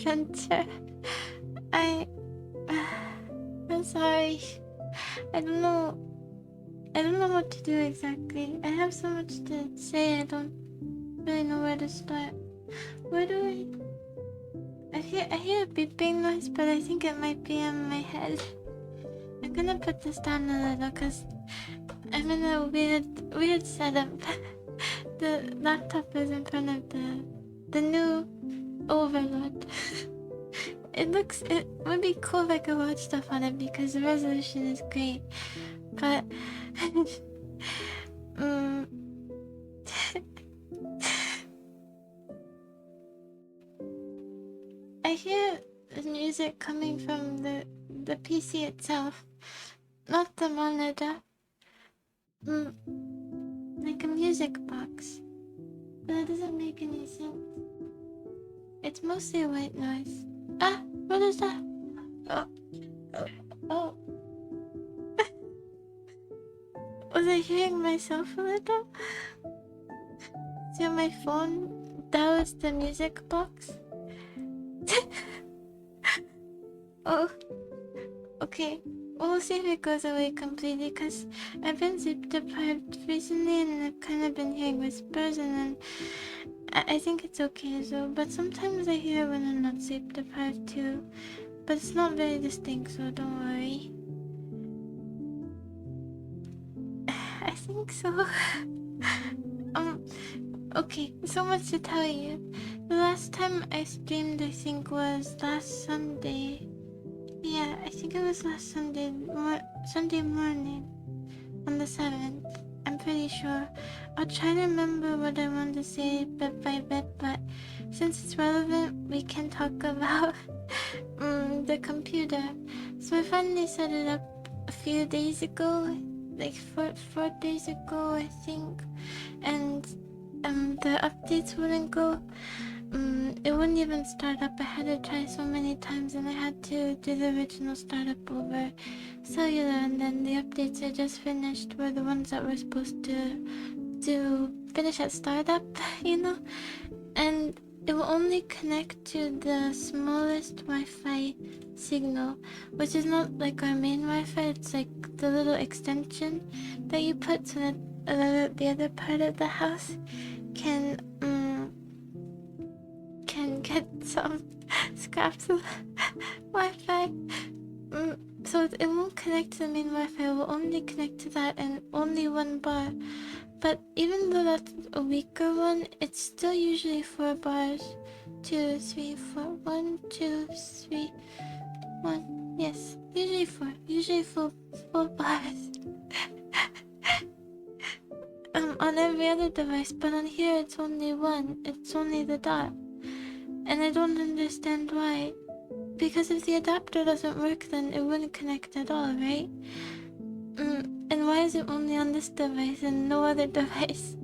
adventure. I... I'm sorry. I don't know. I don't know what to do exactly. I have so much to say, I don't really know where to start. Where do I hear a beeping noise, but I think it might be in my head. I'm gonna put this down a little, because I'm in a weird setup. The laptop is in front of the new Overlord. It would be cool if I could watch stuff on it because the resolution is great, but I hear the music coming from the PC itself, not the monitor. Like a music box, but it doesn't make any sense. It's mostly white noise. Ah, what is that? Oh. Was I hearing myself a little? So my phone, that was the music box? Oh, okay. We'll see if it goes away completely, because I've been sleep deprived recently and I've kind of been hearing whispers, and then I think it's okay as well, but sometimes I hear when I'm not sleep deprived too, but it's not very distinct, so don't worry. I think so. Okay, so much to tell you. The last time I streamed, I think, was last Sunday. Yeah, I think it was last Sunday morning on the 7th. I'm pretty sure. I'll try to remember what I want to say bit by bit, but since it's relevant, we can talk about the computer. So I finally set it up a few days ago, like 4 days ago, I think, and the updates wouldn't go. It wouldn't even start up. I had to try so many times, and I had to do the original startup over cellular, and then the updates I just finished were the ones that were supposed to finish at startup, you know? And it will only connect to the smallest Wi-Fi signal, which is not like our main Wi-Fi, it's like the little extension that you put so that the other part of the house can get some scraps of Wi-Fi. So it won't connect to the main Wi-Fi, it will only connect to that and only one bar. But even though that's a weaker one, it's still usually 4 bars. 2, 3, 4. 1, 2, 3, 1. Yes, usually 4. Usually 4 bars. On every other device, but on here it's only 1. It's only the dot. And I don't understand why. Because if the adapter doesn't work, then it wouldn't connect at all, right? And why is it only on this device and no other device?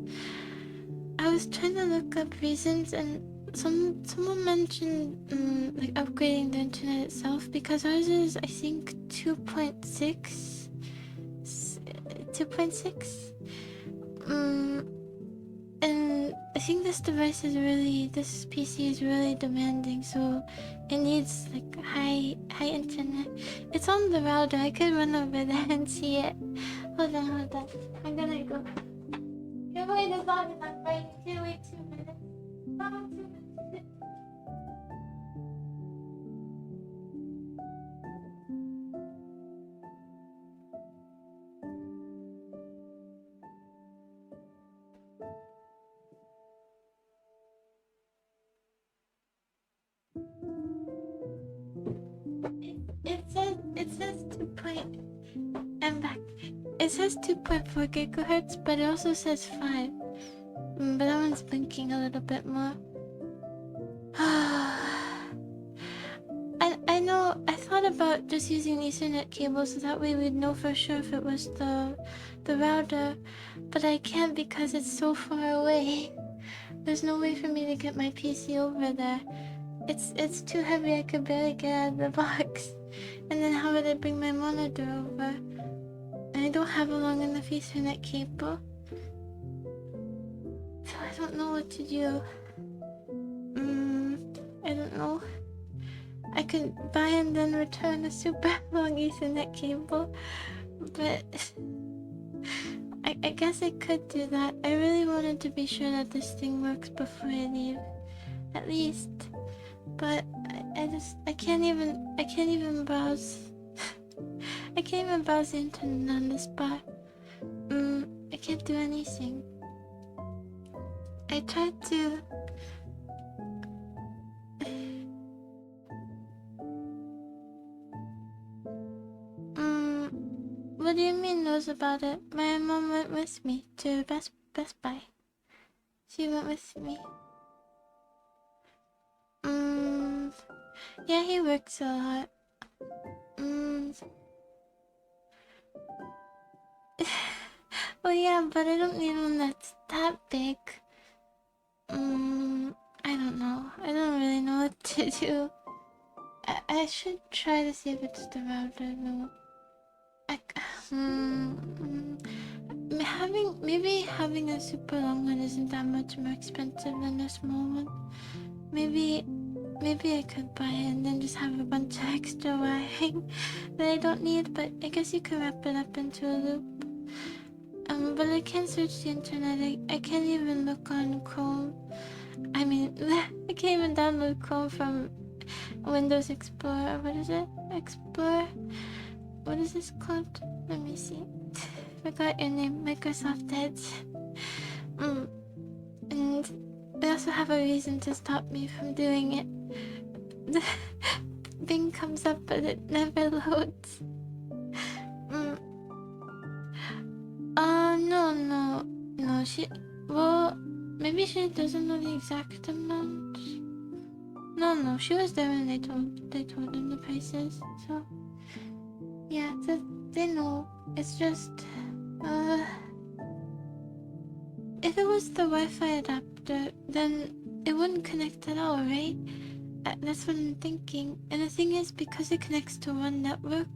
I was trying to look up reasons, and someone mentioned like upgrading the internet itself, because ours is, I think, 2.6. 2.6. And I think this PC is really demanding, so it needs like high internet. It's on the router. I could run over there and see it. Hold on. I'm gonna go. Your wait is long enough, right? You can't wait 2 minutes. 2 minutes. It says 2. I'm back. It says 2.4 gigahertz, but it also says 5. But that one's blinking a little bit more. I know. I thought about just using Ethernet cables, so that way we'd know for sure if it was the router, but I can't because it's so far away. There's no way for me to get my PC over there. It's too heavy. I could barely get out of the box. And then how would I bring my monitor over? And I don't have a long enough Ethernet cable. So I don't know what to do. I don't know. I could buy and then return a super long Ethernet cable, but I guess I could do that. I really wanted to be sure that this thing works before I leave, at least. But I can't even browse. I can't even browse the internet on this bar. I can't do anything. I tried to. What do you mean knows about it? My mom went with me to Best Buy. She went with me. Yeah, he works a lot. Well, yeah, but I don't need one that's that big. I don't know. I don't really know what to do. I should try to see if it's the router. No. Maybe having a super long one isn't that much more expensive than a small one. Maybe I could buy it and then just have a bunch of extra wiring that I don't need, but I guess you can wrap it up into a loop. But I can't search the internet. I can't even look on Chrome. I mean, I can't even download Chrome from Windows Explorer. What is it? Explorer? What is this called? Let me see. Forgot your name. Microsoft Edge. And they also have a reason to stop me from doing it. Bing comes up, but it never loads. No. Well, maybe she doesn't know the exact amount. No. She was there when they told them the prices. So, yeah, they know. It's just, if it was the Wi-Fi adapter, then it wouldn't connect at all, right? That's what I'm thinking. And the thing is, because it connects to one network,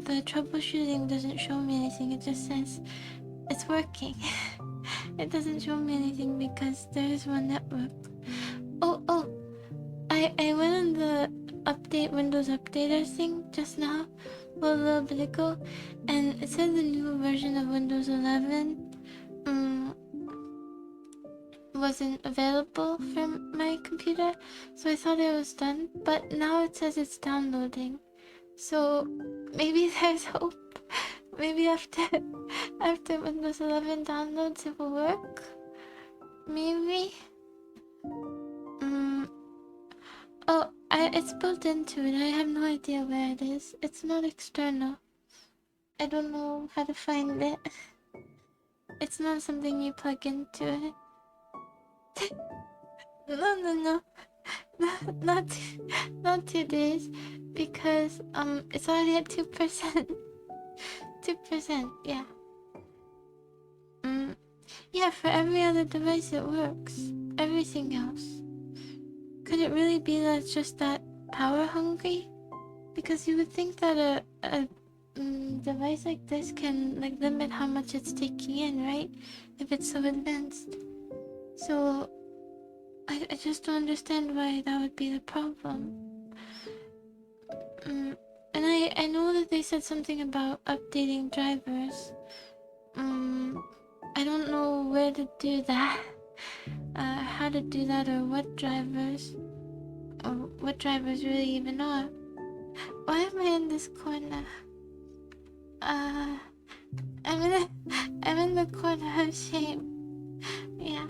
the troubleshooting doesn't show me anything. It just says it's working. It doesn't show me anything because there is one network. Oh, I went on the Windows Updater thing just now, a little bit ago, and it said the new version of Windows 11 wasn't available from my computer, so I thought it was done, but now it says it's downloading. So maybe there's hope. Maybe after Windows 11 downloads it will work. Maybe. It's built into it. I have no idea where it is. It's not external. I don't know how to find it. It's not something you plug into it. No. Not 2 days, because it's already at 2%. 2%, yeah. Yeah, for every other device it works. Everything else. Could it really be that it's just that power hungry? Because you would think that a device like this can limit how much it's taking in, right? If it's so advanced. So I just don't understand why that would be the problem. And I know that they said something about updating drivers. I don't know where to do that. How to do that, or what drivers really even are. Why am I in this corner? I'm in the corner of shame. Yeah,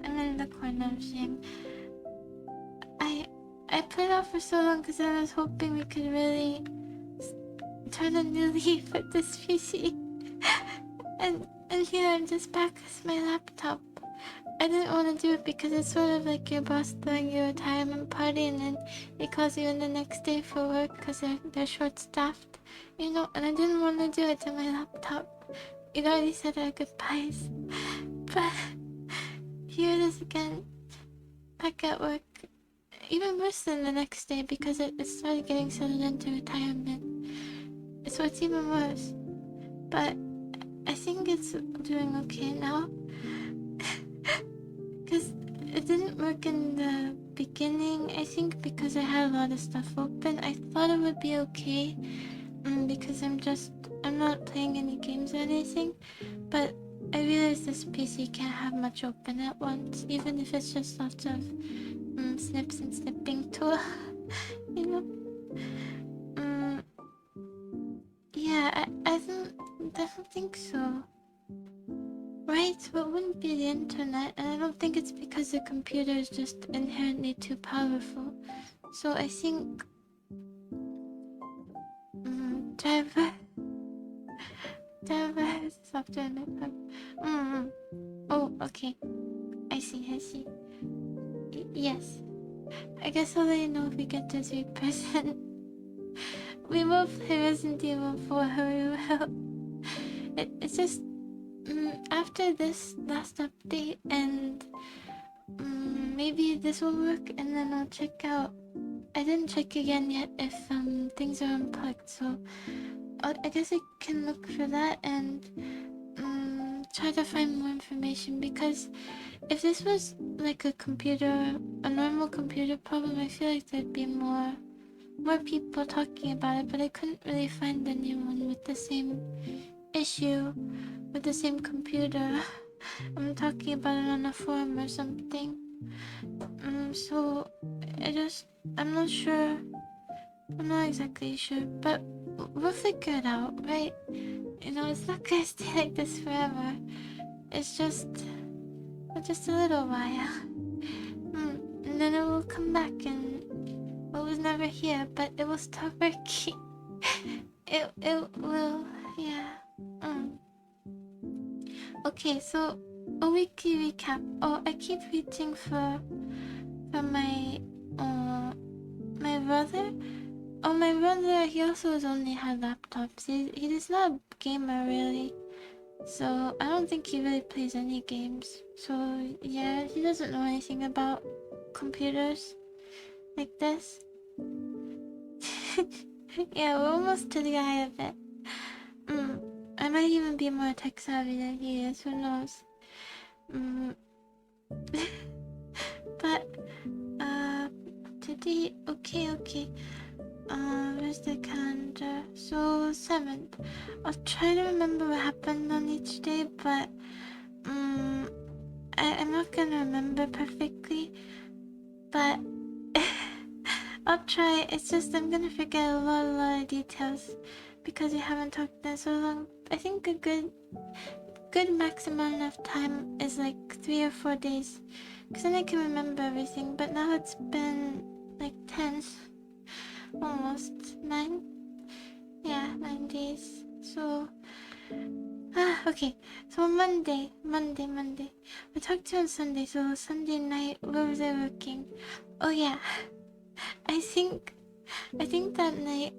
I'm in the corner of shame. I put it off for so long because I was hoping we could really turn a new leaf with this PC. and here I'm just back with my laptop. I didn't want to do it because it's sort of like your boss throwing your retirement party and then he calls you in the next day for work because they're short-staffed, you know, and I didn't want to do it to my laptop. We'd already said our goodbyes, but here it is again, back at work. Even worse than the next day because it started getting settled into retirement. So it's even worse. But I think it's doing okay now. Because didn't work in the beginning, I think, because I had a lot of stuff open. I thought it would be okay, because I'm not playing any games or anything, but I realized this PC can't have much open at once, even if it's just lots of snips and snipping tool, you know? Yeah, I don't think so. Right, so it wouldn't be the internet, and I don't think it's because the computer is just inherently too powerful. So I think driver has software network. Oh, okay. I see. Yes. I guess I'll let you know if we get to 3%. We will play Resident Evil 4, we will. It's just after this last update, and maybe this will work, and then I'll check out. I didn't check again yet if things are unplugged, so I guess I can look for that and try to find more information, because if this was like a normal computer problem, I feel like there'd be more people talking about it, but I couldn't really find anyone with the same issue with the same computer. I'm talking about it on a forum or something. So I'm not sure. I'm not exactly sure, but we'll figure it out, right? You know, it's not gonna stay like this forever. It's just a little while. And then it will come back, and it was never here, but it will stop working. it will, yeah. Okay, so a weekly recap. Oh, I keep reaching for my my brother. Oh, my brother, he also has only had laptops. He is not a gamer really, so I don't think he really plays any games. So yeah, he doesn't know anything about computers like this. Yeah, we're almost to the eye of it. I might even be more tech savvy than he is, who knows. But today, okay. Where's the calendar? So 7th. I'll try to remember what happened on each day, but I'm not gonna remember perfectly. But I'll try. It's just I'm gonna forget a lot of details because we haven't talked in so long. I think a good maximum of time is like 3 or 4 days, because then I can remember everything. But now it's been like 10, almost 9. Yeah, 9 days. So okay. So Monday. We talked to you on Sunday. So Sunday night, where was I working? Oh yeah. I think that night,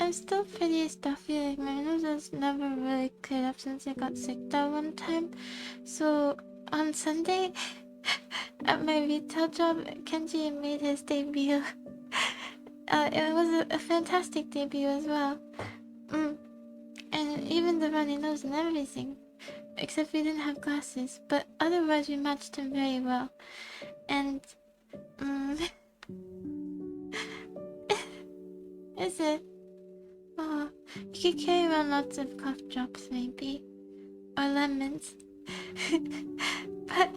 I'm still pretty stuffy. Like, my nose has never really cleared up since I got sick that one time. So on Sunday, at my retail job, Kenji made his debut. It was a fantastic debut as well. And even the runny nose and everything. Except we didn't have glasses. But otherwise we matched him very well. And, is it? Oh, you could carry around lots of cough drops maybe. Or lemons. But,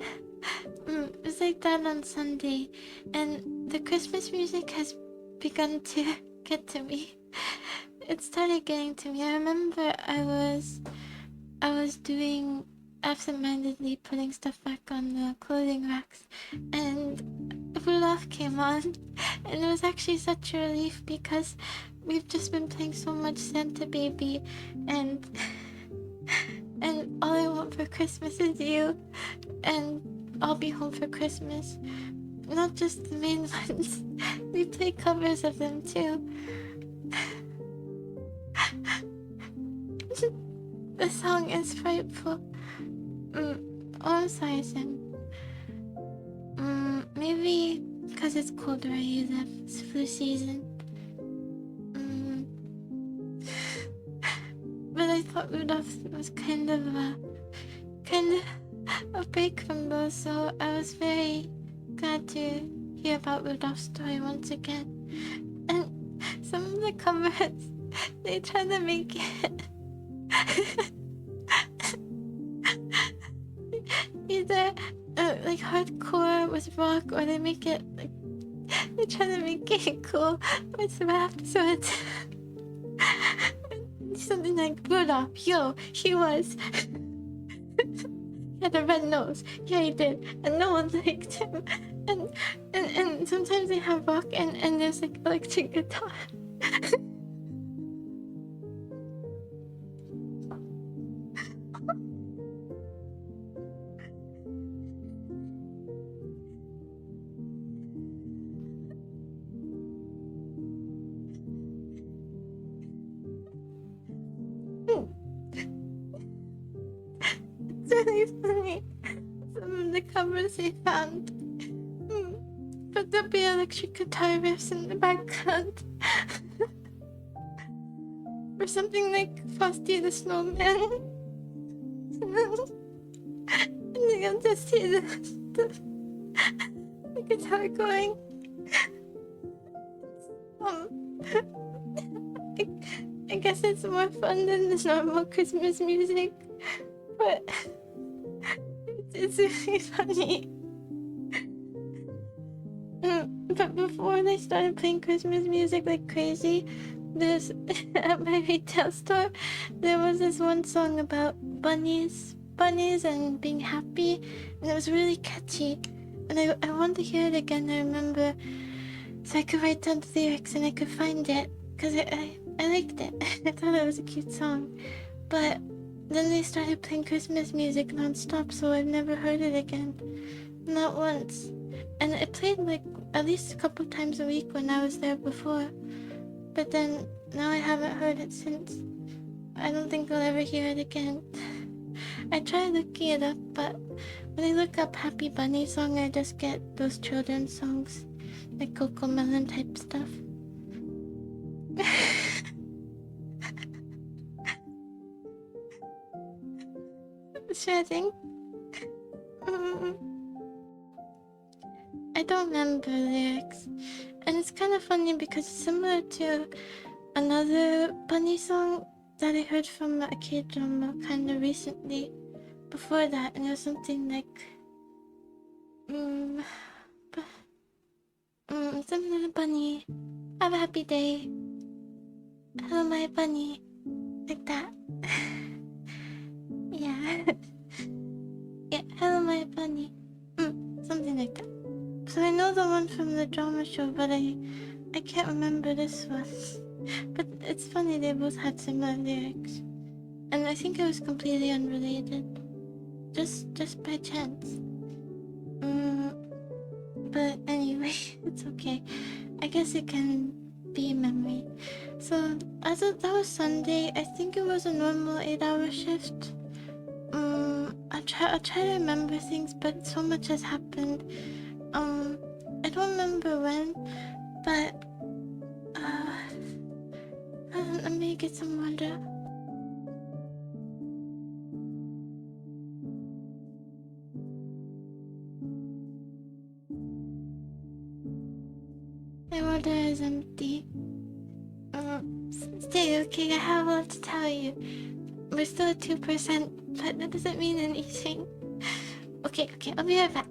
it was like that on Sunday. And the Christmas music has begun to get to me. It started getting to me. I remember I was doing absentmindedly putting stuff back on the clothing racks, and Rudolph came on, and it was actually such a relief because we've just been playing so much Santa Baby, and all I want for Christmas is you, and I'll be home for Christmas. Not just the main ones. We play covers of them too. The song is frightful. Oh, I'm sorry, Sim. Maybe because it's cold where you live. It's flu season. But I thought Rudolph was kind of kind of a break from those, so I was very glad to hear about Rudolph's story once again. And some of the covers, they try to make it either like hardcore with rock, or they make it like they try to make it cool with rap. So it's something like Rudolph, yo, he was. He had a red nose. Yeah, he did, and no one liked him. And sometimes they have rock and there's like electric guitar. It's really funny. Some of the covers they found. But there'll be electric guitar riffs in the background. Or something like Frosty the Snowman. And then you'll just see the guitar going. I guess it's more fun than the normal Christmas music, but it's really funny. But before they started playing Christmas music like crazy, there's at my retail store, there was this one song about bunnies and being happy, and it was really catchy. And I want to hear it again. I remember, so I could write down the lyrics and I could find it, because I liked it. I thought it was a cute song. But then they started playing Christmas music non-stop, so I've never heard it again. Not once. And it played like at least a couple times a week when I was there before. But then now I haven't heard it since. I don't think I'll ever hear it again. I tried looking it up, but when I look up Happy Bunny song, I just get those children's songs, like Coco Melon type stuff. Shredding. I don't remember lyrics, and it's kind of funny because it's similar to another bunny song that I heard from a K-drama kind of recently before that, and it was something like something like bunny, have a happy day, hello my bunny, like that. Yeah. Yeah, hello my bunny, something like that. So I know the one from the drama show, but I can't remember this one. But it's funny, they both had similar lyrics, and I think it was completely unrelated, just by chance. But anyway, it's okay. I guess it can be memory. So that was Sunday. I think it was a normal 8-hour shift. I'll try to remember things, but so much has happened. I don't remember when, but let me get some water. My water is empty. Stay okay, I have a lot to tell you. We're still at 2%, but that doesn't mean anything. Okay, I'll be right back.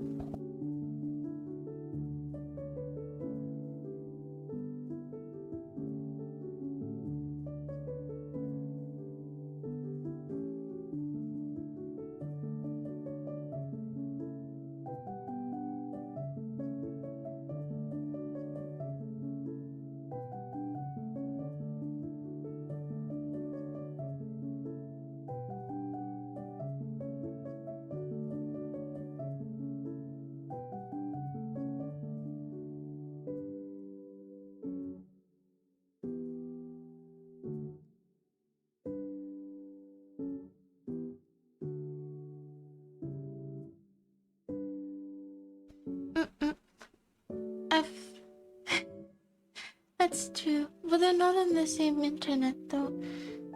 That's true. But they're not on the same internet though.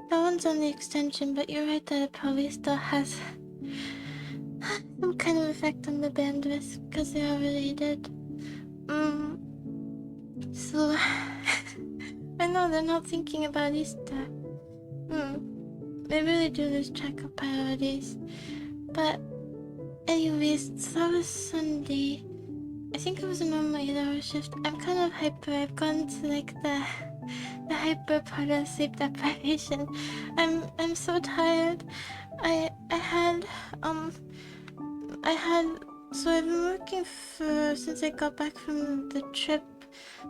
That one's on the extension, but you're right that it probably still has some kind of effect on the bandwidth because they are related. So I know they're not thinking about Easter. They really do lose track of priorities. But anyways, so that was Sunday. I think it was a normal 8-hour shift. I'm kind of hyper. I've gone to like the hyper part of sleep deprivation. I'm so tired. I had so I've been working since I got back from the trip.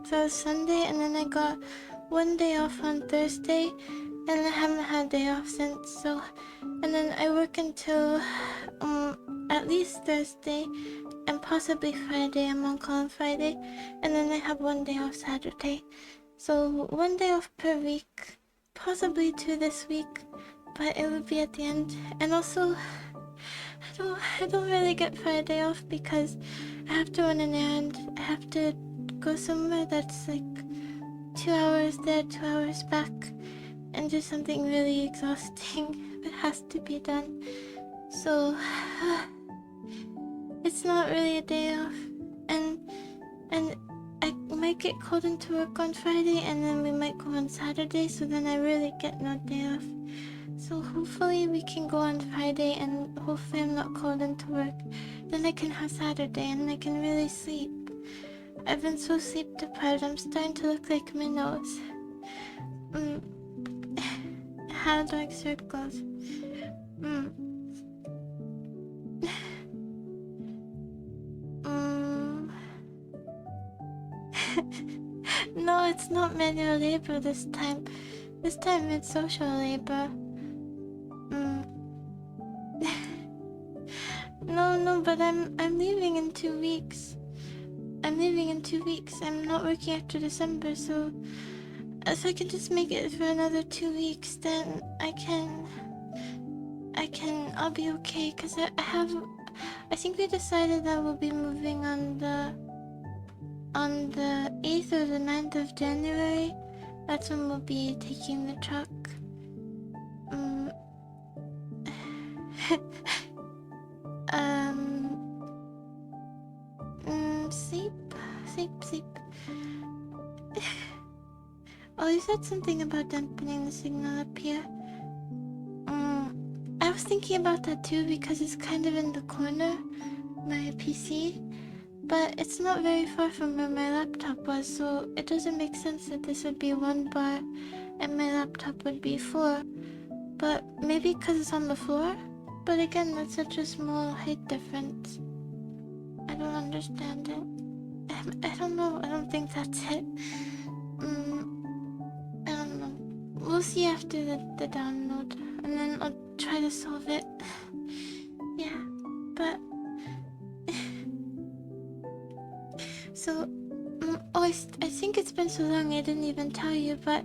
So it was Sunday, and then I got one day off on Thursday, and I haven't had a day off since. So, and then I work until at least Thursday, and possibly Friday. I'm on call on Friday, and then I have one day off Saturday. So one day off per week, possibly 2 this week, but it would be at the end. And also, I don't really get Friday off because I have to run an errand. I have to go somewhere that's like 2 hours there, 2 hours back, and do something really exhausting. It has to be done. So it's not really a day off, and I might get called into work on Friday, and then we might go on Saturday, so then I really get no day off. So hopefully we can go on Friday, and hopefully I'm not called into work. Then I can have Saturday, and I can really sleep. I've been so sleep deprived, I'm starting to look like my nose. I had dark circles. No, it's not manual labor this time. This time it's social labor. No, but I'm leaving in 2 weeks. I'm leaving in 2 weeks. I'm not working after December, so if I can just make it for another 2 weeks, then I'll be okay. Cause I think we decided that we'll be moving on the 8th or the 9th of January. That's when we'll be taking the truck. Sleep. Oh, you said something about dampening the signal up here. I was thinking about that too because it's kind of in the corner, my PC, but it's not very far from where my laptop was, so it doesn't make sense that this would be 1 bar and my laptop would be 4. But maybe because it's on the floor? But again, that's such a small height difference. I don't understand it. I don't know. I don't think that's it. I don't know. We'll see after the download, and then I'll try to solve it. Yeah, but so I think it's been so long I didn't even tell you, but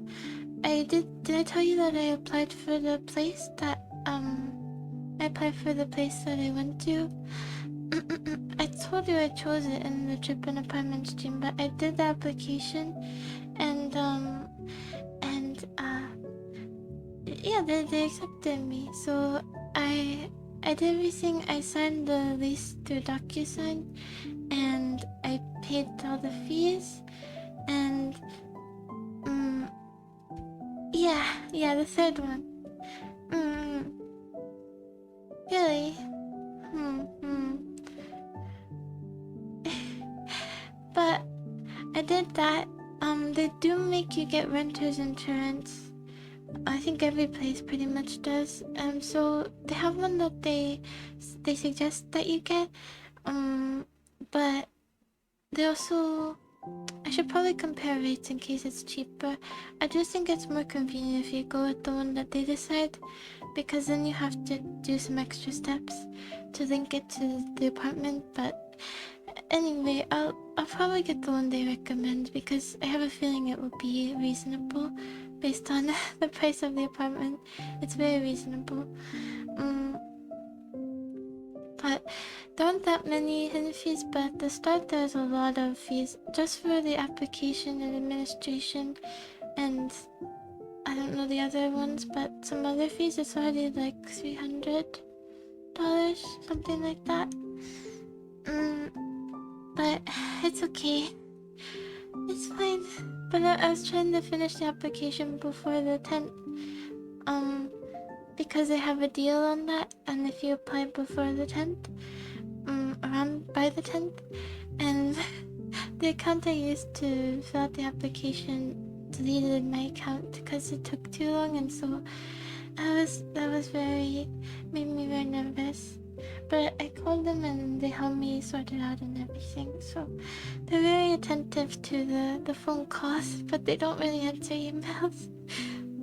did I tell you that I applied for the place that I went to? I told you I chose it in the trip and apartment stream, but I did the application, and yeah, they accepted me. So I did everything. I signed the lease through DocuSign, and I paid all the fees, and yeah, the third one. Really? But I did that. They do make you get renter's insurance. I think every place pretty much does. So they have one that they suggest that you get. But they also, I should probably compare rates in case it's cheaper. I do think it's more convenient if you go with the one that they decide, because then you have to do some extra steps to link it to the apartment. But anyway, I'll probably get the one they recommend because I have a feeling it will be reasonable based on the price of the apartment. It's very reasonable. But there aren't that many hidden fees, but at the start there's a lot of fees just for the application and administration, and I don't know the other ones, but some other fees it's already like $300. polish, something like that. But it's okay. It's fine. But I was trying to finish the application before the 10th. Because they have a deal on that, and if you apply before the 10th, around by the 10th, and the account I used to fill out the application deleted my account because it took too long, and so that was made me very nervous. But I called them and they helped me sort it out and everything. So they're very attentive to the phone calls, but they don't really answer emails.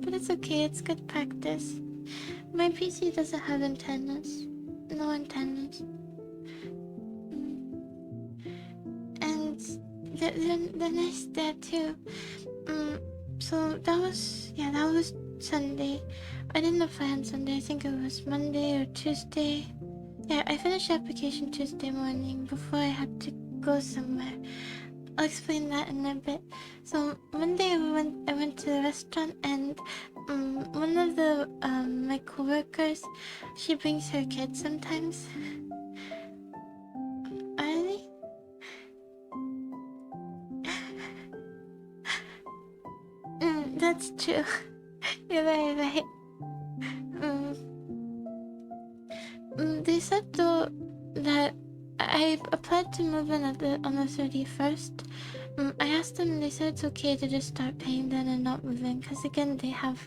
But it's okay, it's good practice. My PC doesn't have antennas. No antennas. And they're nice there too. So that was Sunday. I didn't apply on Sunday. I think it was Monday or Tuesday. Yeah, I finished the application Tuesday morning before I had to go somewhere. I'll explain that in a bit. So Monday I went to the restaurant, and one of the my coworkers, she brings her kids sometimes. Really? That's true. You're very right. They said though that I applied to move in on the 31st. I asked them and they said it's okay to just start paying then and not move in, because again they have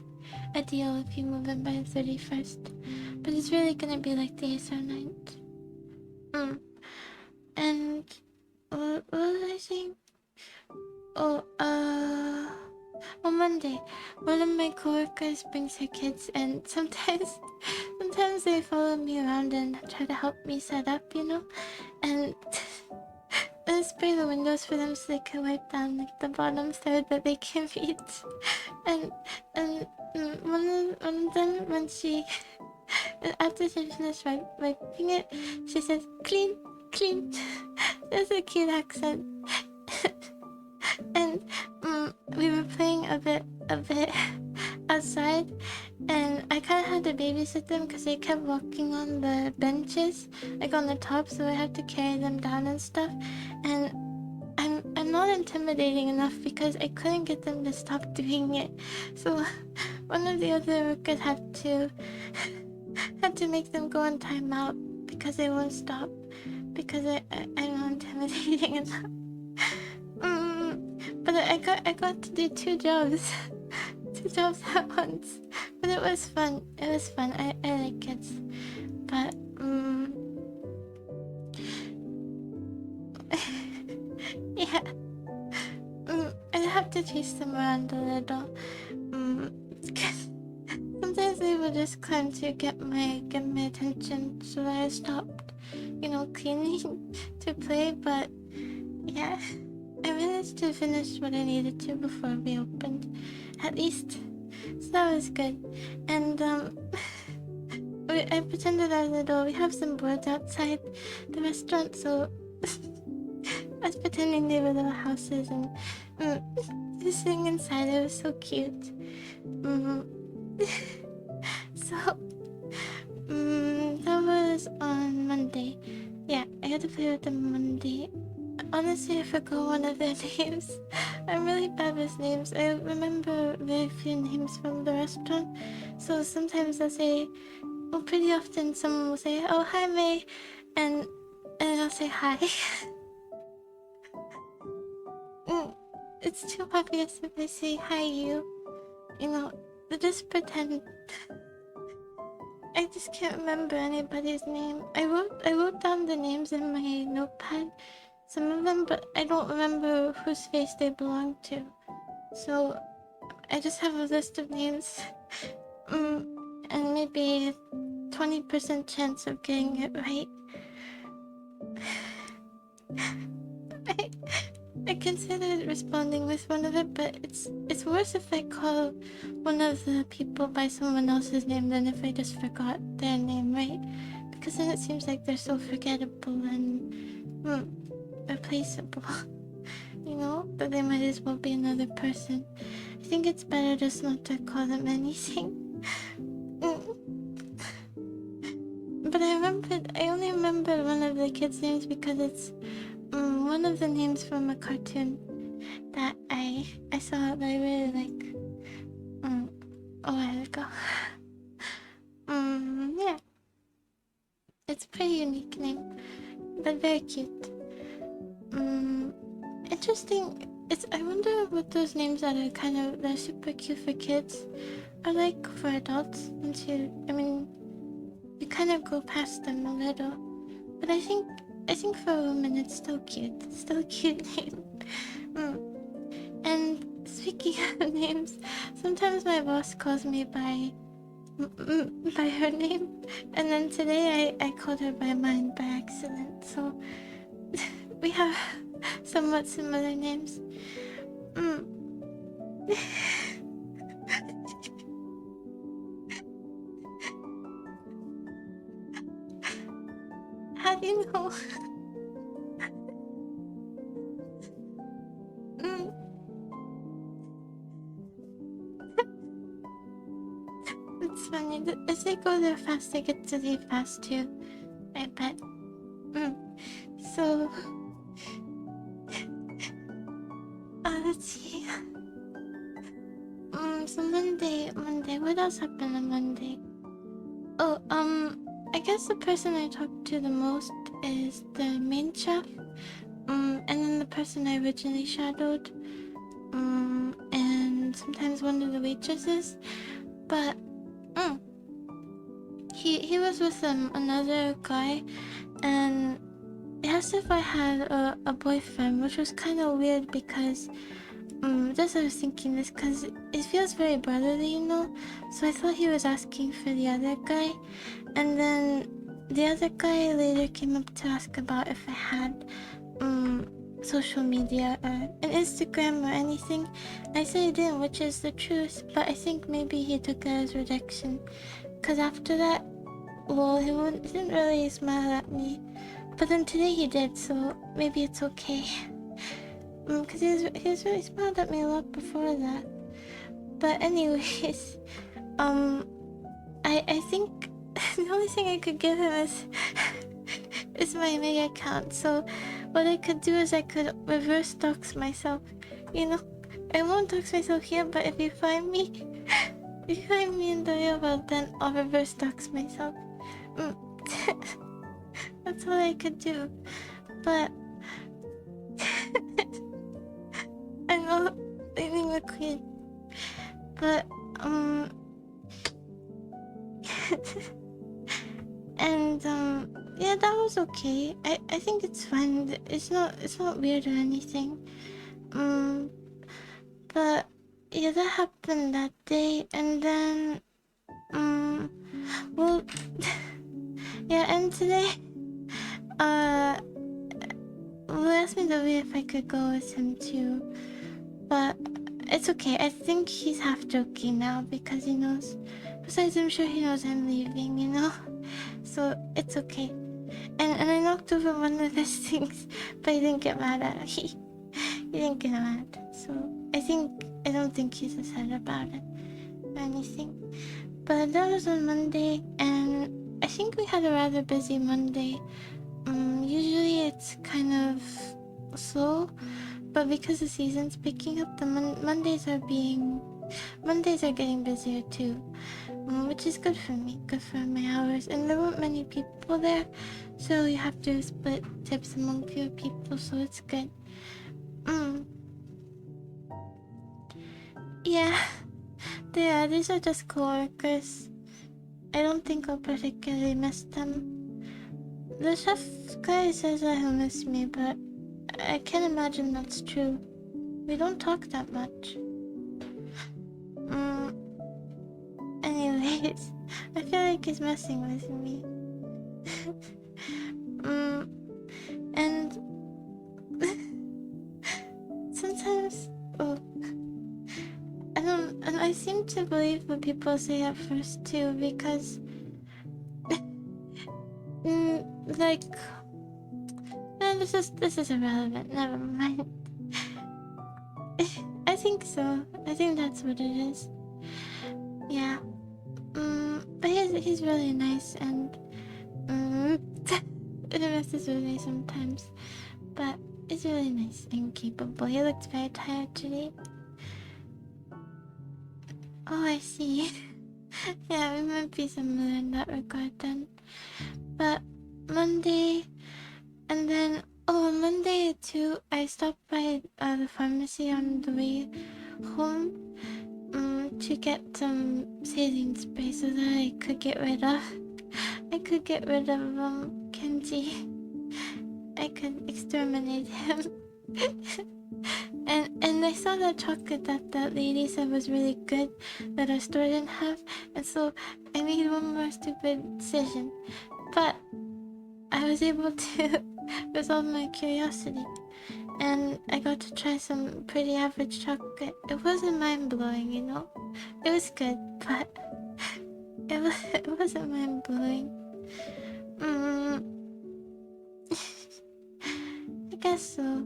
a deal if you move in by the 31st. But it's really gonna be like the 8th or 9th. And what was I saying? On Monday, one of my coworkers brings her kids, and sometimes they follow me around and try to help me set up, and I spray the windows for them so they can wipe down like the bottom third that they can read. And one of them, when she after she finished wiping it, she says clean. That's a cute accent. And we were playing a bit outside, and I kind of had to babysit them because they kept walking on the benches, like on the top, so I had to carry them down and stuff. And I'm not intimidating enough because I couldn't get them to stop doing it. So one of the other workers had to make them go on timeout because they won't stop, because I'm not intimidating enough. But I got to do 2 jobs. 2 jobs at once. But it was fun. I like kids. But yeah. I have to chase them around a little. Sometimes they would just climb to get my attention, so I stopped, cleaning to play. But yeah, I managed to finish what I needed to before we opened, at least. So that was good. And I pretended as a doll. We have some boards outside the restaurant, so I was pretending they were little houses, and just sitting inside. It was so cute. So that was on Monday. Yeah, I had to play with them Monday. Honestly, I forgot one of their names. I'm really bad with names. I remember very few names from the restaurant. So sometimes pretty often someone will say, "Oh, hi, May," and I'll say hi. It's too obvious if I say hi, you. Just pretend. I just can't remember anybody's name. I wrote down the names in my notepad, some of them, but I don't remember whose face they belong to. So I just have a list of names, and maybe 20% chance of getting it right. I considered responding with one of it, but it's worse if I call one of the people by someone else's name than if I just forgot their name, right? Because then it seems like they're so forgettable and replaceable, that they might as well be another person. I think it's better just not to call them anything. But I remember kids' names because it's one of the names from a cartoon that I saw that I really like a while ago. Yeah, it's a pretty unique name, but very cute. Interesting. I wonder what those names that are they're super cute for kids are like for adults. You kind of go past them a little, but I think for a woman it's still cute. It's still a cute name. And speaking of names, sometimes my boss calls me by her name, and then today I called her by mine by accident. So we have somewhat similar names. How do you know? It's funny. As they go there fast, they get to leave fast too. I bet. So, let's see. So Monday. What else happened on Monday? Oh, I guess the person I talked to the most is the main chef. And then the person I originally shadowed. And sometimes one of the waitresses. But, he was with another guy, and he asked if I had a boyfriend, which was kind of weird because just I was thinking this because it feels very brotherly, so I thought he was asking for the other guy, and then the other guy later came up to ask about if I had social media or an Instagram or anything. I said I didn't, which is the truth, but I think maybe he took it as rejection, because after that, well, he didn't really smile at me, but then today he did, so maybe it's okay. Because he was really smiled at me a lot before that. But anyways, I think the only thing I could give him is my main account. So what I could do is I could reverse dox myself. I won't dox myself here, but if you find me, in the real world, then I'll reverse dox myself. That's all I could do. But I know leaving the queen. But and yeah, that was okay. I think it's fine. It's not weird or anything. But yeah, that happened that day, and then well, yeah, and today well, asked me the way if I could go with him too, but it's okay. I think he's half joking now because he knows. Besides, I'm sure he knows I'm leaving, so it's okay. And I knocked over one of his things, but he didn't get mad at me. He didn't get mad, so I don't think he's upset about it or anything. But that was on Monday, and I think we had a rather busy Monday. Usually it's kind of slow, but because the season's picking up, the Mondays are getting busier too, which is good for me, good for my hours. And there weren't many people there, so you have to split tips among fewer people, so it's good. Yeah, these are just coworkers. I don't think I'll particularly miss them. The chef guy says that he'll miss me, but I can't imagine that's true. We don't talk that much. Anyways, I feel like he's messing with me. And sometimes, I seem to believe what people say at first too, because like, no, this is irrelevant. Never mind. I think so. I think that's what it is. Yeah. But he's really nice, and it messes with me sometimes. But it's really nice and capable. He looked very tired today. Oh, I see. Yeah, we might be similar in that regard then. But Monday, and then on Monday too, I stopped by the pharmacy on the way home to get some saline spray so that I could get rid of Kenji. I could exterminate him. and I saw that chocolate that lady said was really good that our store didn't have, and so I made one more stupid decision. But I was able to resolve my curiosity, and I got to try some pretty average chocolate. It wasn't mind-blowing, you know? It was good, but it wasn't mind-blowing. I guess so.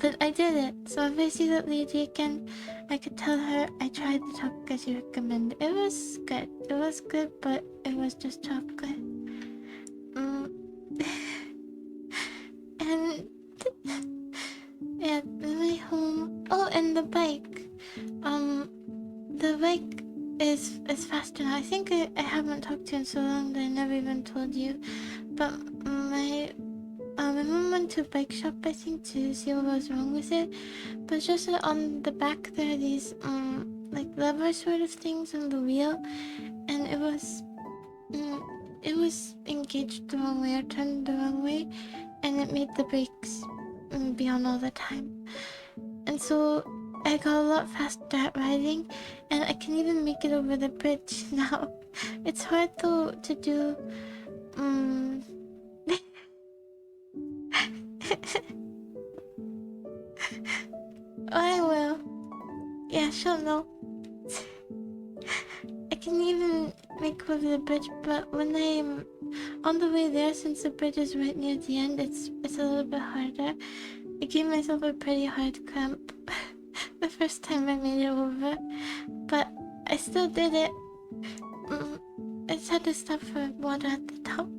But I did it, so if I see that lady again, I could tell her I tried the chocolate she recommended. It was good, but it was just chocolate. And yeah, the way home. Oh, and the bike. The bike is faster now. I think I haven't talked to you in so long that I never even told you. But my mom went to a bike shop, I think, to see what was wrong with it. But just on the back there are these like lever sort of things on the wheel, and it was engaged the wrong way or turned the wrong way, and it made the brakes be on all the time. And so I got a lot faster at riding, and I can even make it over the bridge now. It's hard though to do. I will. Yeah, she'll know. I can even make over the bridge, but when I'm on the way there, since the bridge is right near the end, it's a little bit harder. I gave myself a pretty hard cramp the first time I made it over, but I still did it. I just had to stop for water at the top.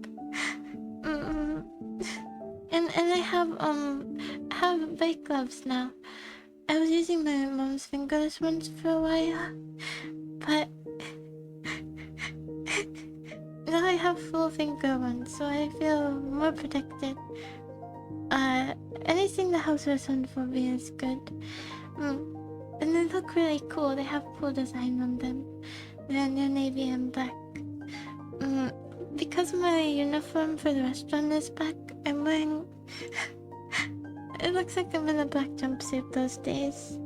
And I have bike gloves now. I was using my mom's fingerless ones for a while, but now I have full finger ones, so I feel more protected. Anything the housewares on for me is good. And they look really cool. They have cool design on them. They're navy and black. Because my uniform for the restaurant is black, I'm wearing... It looks like I'm in a black jumpsuit those days.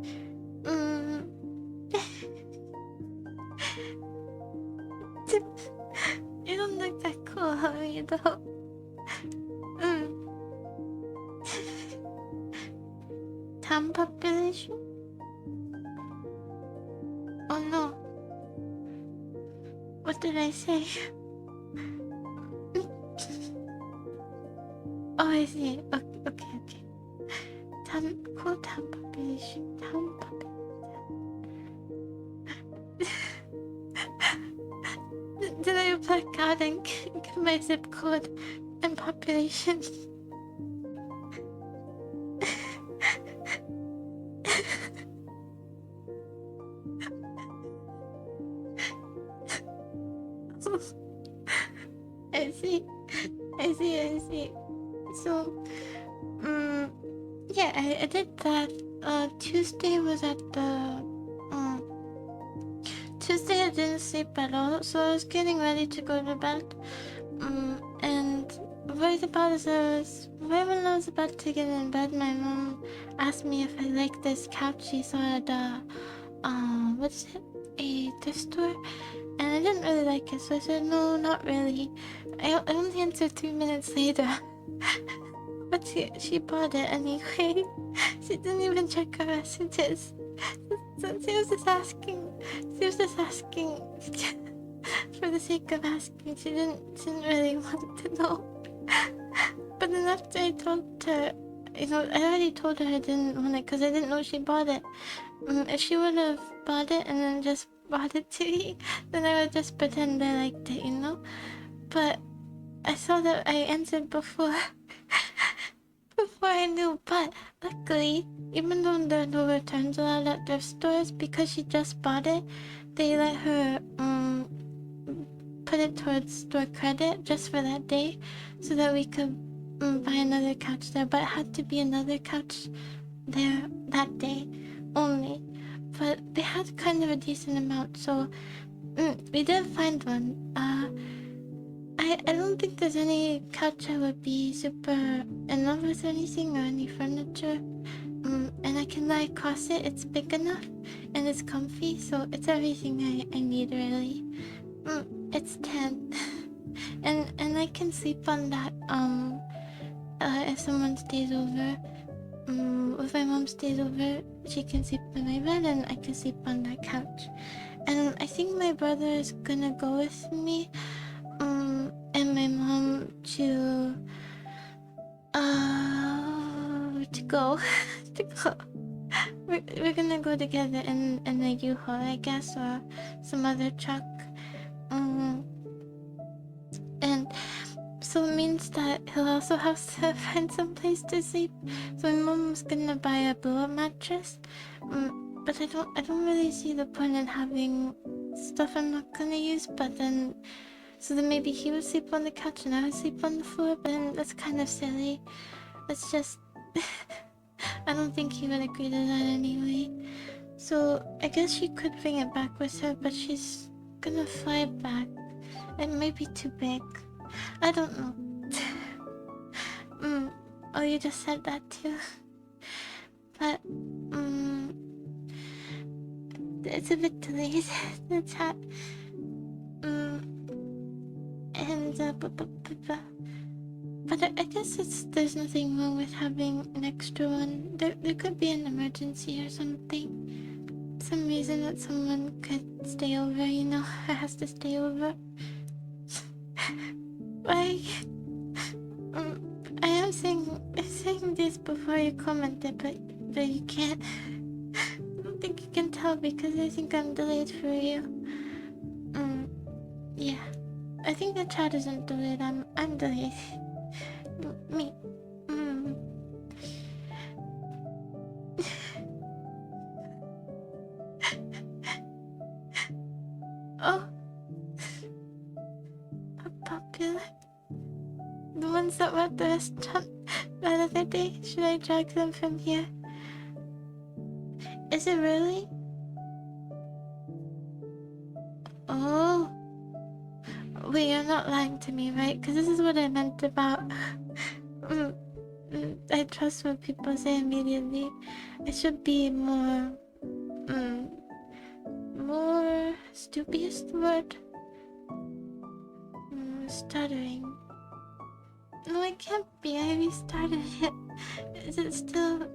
You don't look that cool, are you though? Town population? Oh no. What did I say? Oh, I see. Okay. Cool town population. Did I reply card and give my zip code and population? I see. So, yeah, I did that. Tuesday was at the, Tuesday I didn't sleep at all, so I was getting ready to go to bed. And right when I was about to get in bed, my mom asked me if I liked this couch she saw at, what's it? A thrift store? And I didn't really like it, so I said, no, not really. I only answered 3 minutes later. But she bought it anyway. She didn't even check her messages. So she was just asking for the sake of asking. She didn't really want to know. But then after I told her, I already told her I didn't want it because I didn't know she bought it. If she would have bought it and then just brought it to me, then I would just pretend I liked it, you know? But I saw that I answered before before I knew, but luckily, even though there are no returns allowed at thrift stores, because she just bought it, they let her put it towards store credit just for that day, so that we could buy another couch there. But it had to be another couch there that day only. But they had kind of a decent amount, so we did find one. I don't think there's any couch I would be super in love with or anything, or any furniture. And I can lie across it. It's big enough and it's comfy, so it's everything I need really. It's 10. and I can sleep on that if someone stays over. If my mom stays over, she can sleep in my bed and I can sleep on that couch. And I think my brother is gonna go with me, and my mom to go to go. We're gonna go together in a U-Haul, I guess, or some other truck. And so it means that he'll also have to find some place to sleep. So my mom's gonna buy a blow-up mattress. But I don't really see the point in having stuff I'm not gonna use. But then, so then maybe he would sleep on the couch and I would sleep on the floor. But then that's kind of silly. That's just I don't think he would agree to that anyway. So I guess she could bring it back with her, but she's gonna fly back. It might be too big. I don't know. Oh, you just said that too. But, it's a bit delayed, the chat. And, but I guess there's nothing wrong with having an extra one. There could be an emergency or something. Some reason that someone could stay over, you know, or has to stay over. Like, I am saying this before you commented, but you can't. I don't think you can tell because I think I'm delayed for you. Yeah. I think the chat isn't delayed. I'm delayed. Me. Oh. Popular. The ones that were at the restaurant the other day. Should I drag them from here? Is it really? Oh. Wait, you're not lying to me, right? Because this is what I meant about... I trust what people say immediately. I should be more... more... Stupious the word? Stuttering. No, it can't be. I restarted it. Is it still...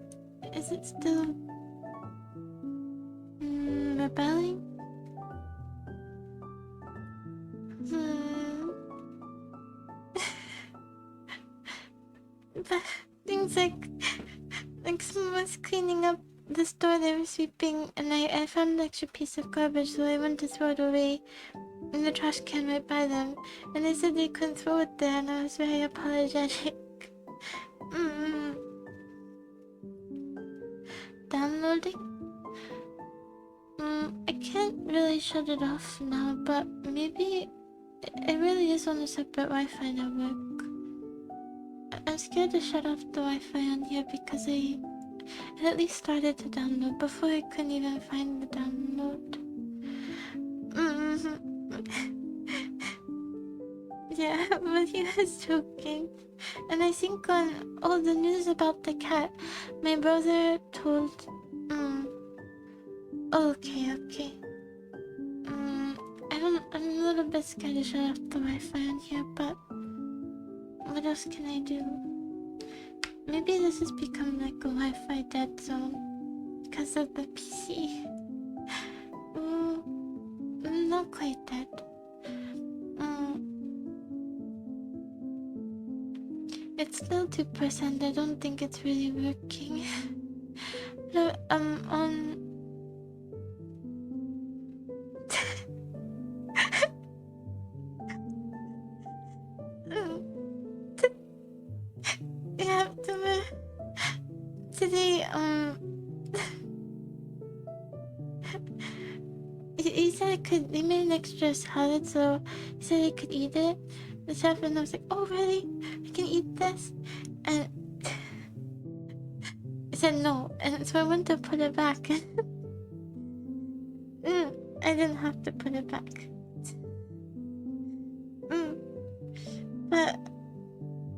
rebelling? But things like someone was cleaning up the store they were sweeping, and I found an extra piece of garbage, so I went to throw it away in the trash can right by them, and they said they couldn't throw it there, and I was very apologetic. Downloading? I can't really shut it off now, but maybe it really is on a separate Wi-Fi network. I'm scared to shut off the Wi-Fi on here because it at least started to download before I couldn't even find the download. Yeah, but he was joking. And I think on all the news about the cat, my brother told... Okay. I'm a little bit scared to shut off the Wi-Fi on here, but... what else can I do? Maybe this has become like a Wi-Fi dead zone because of the PC. Not quite dead. It's still 2%. I don't think it's really working. But, he said I could. They made an extra salad, so he said I could eat it. The chef, and I was like, "Oh, really? I can eat this?" And I said no, and so I went to put it back. I didn't have to put it back. But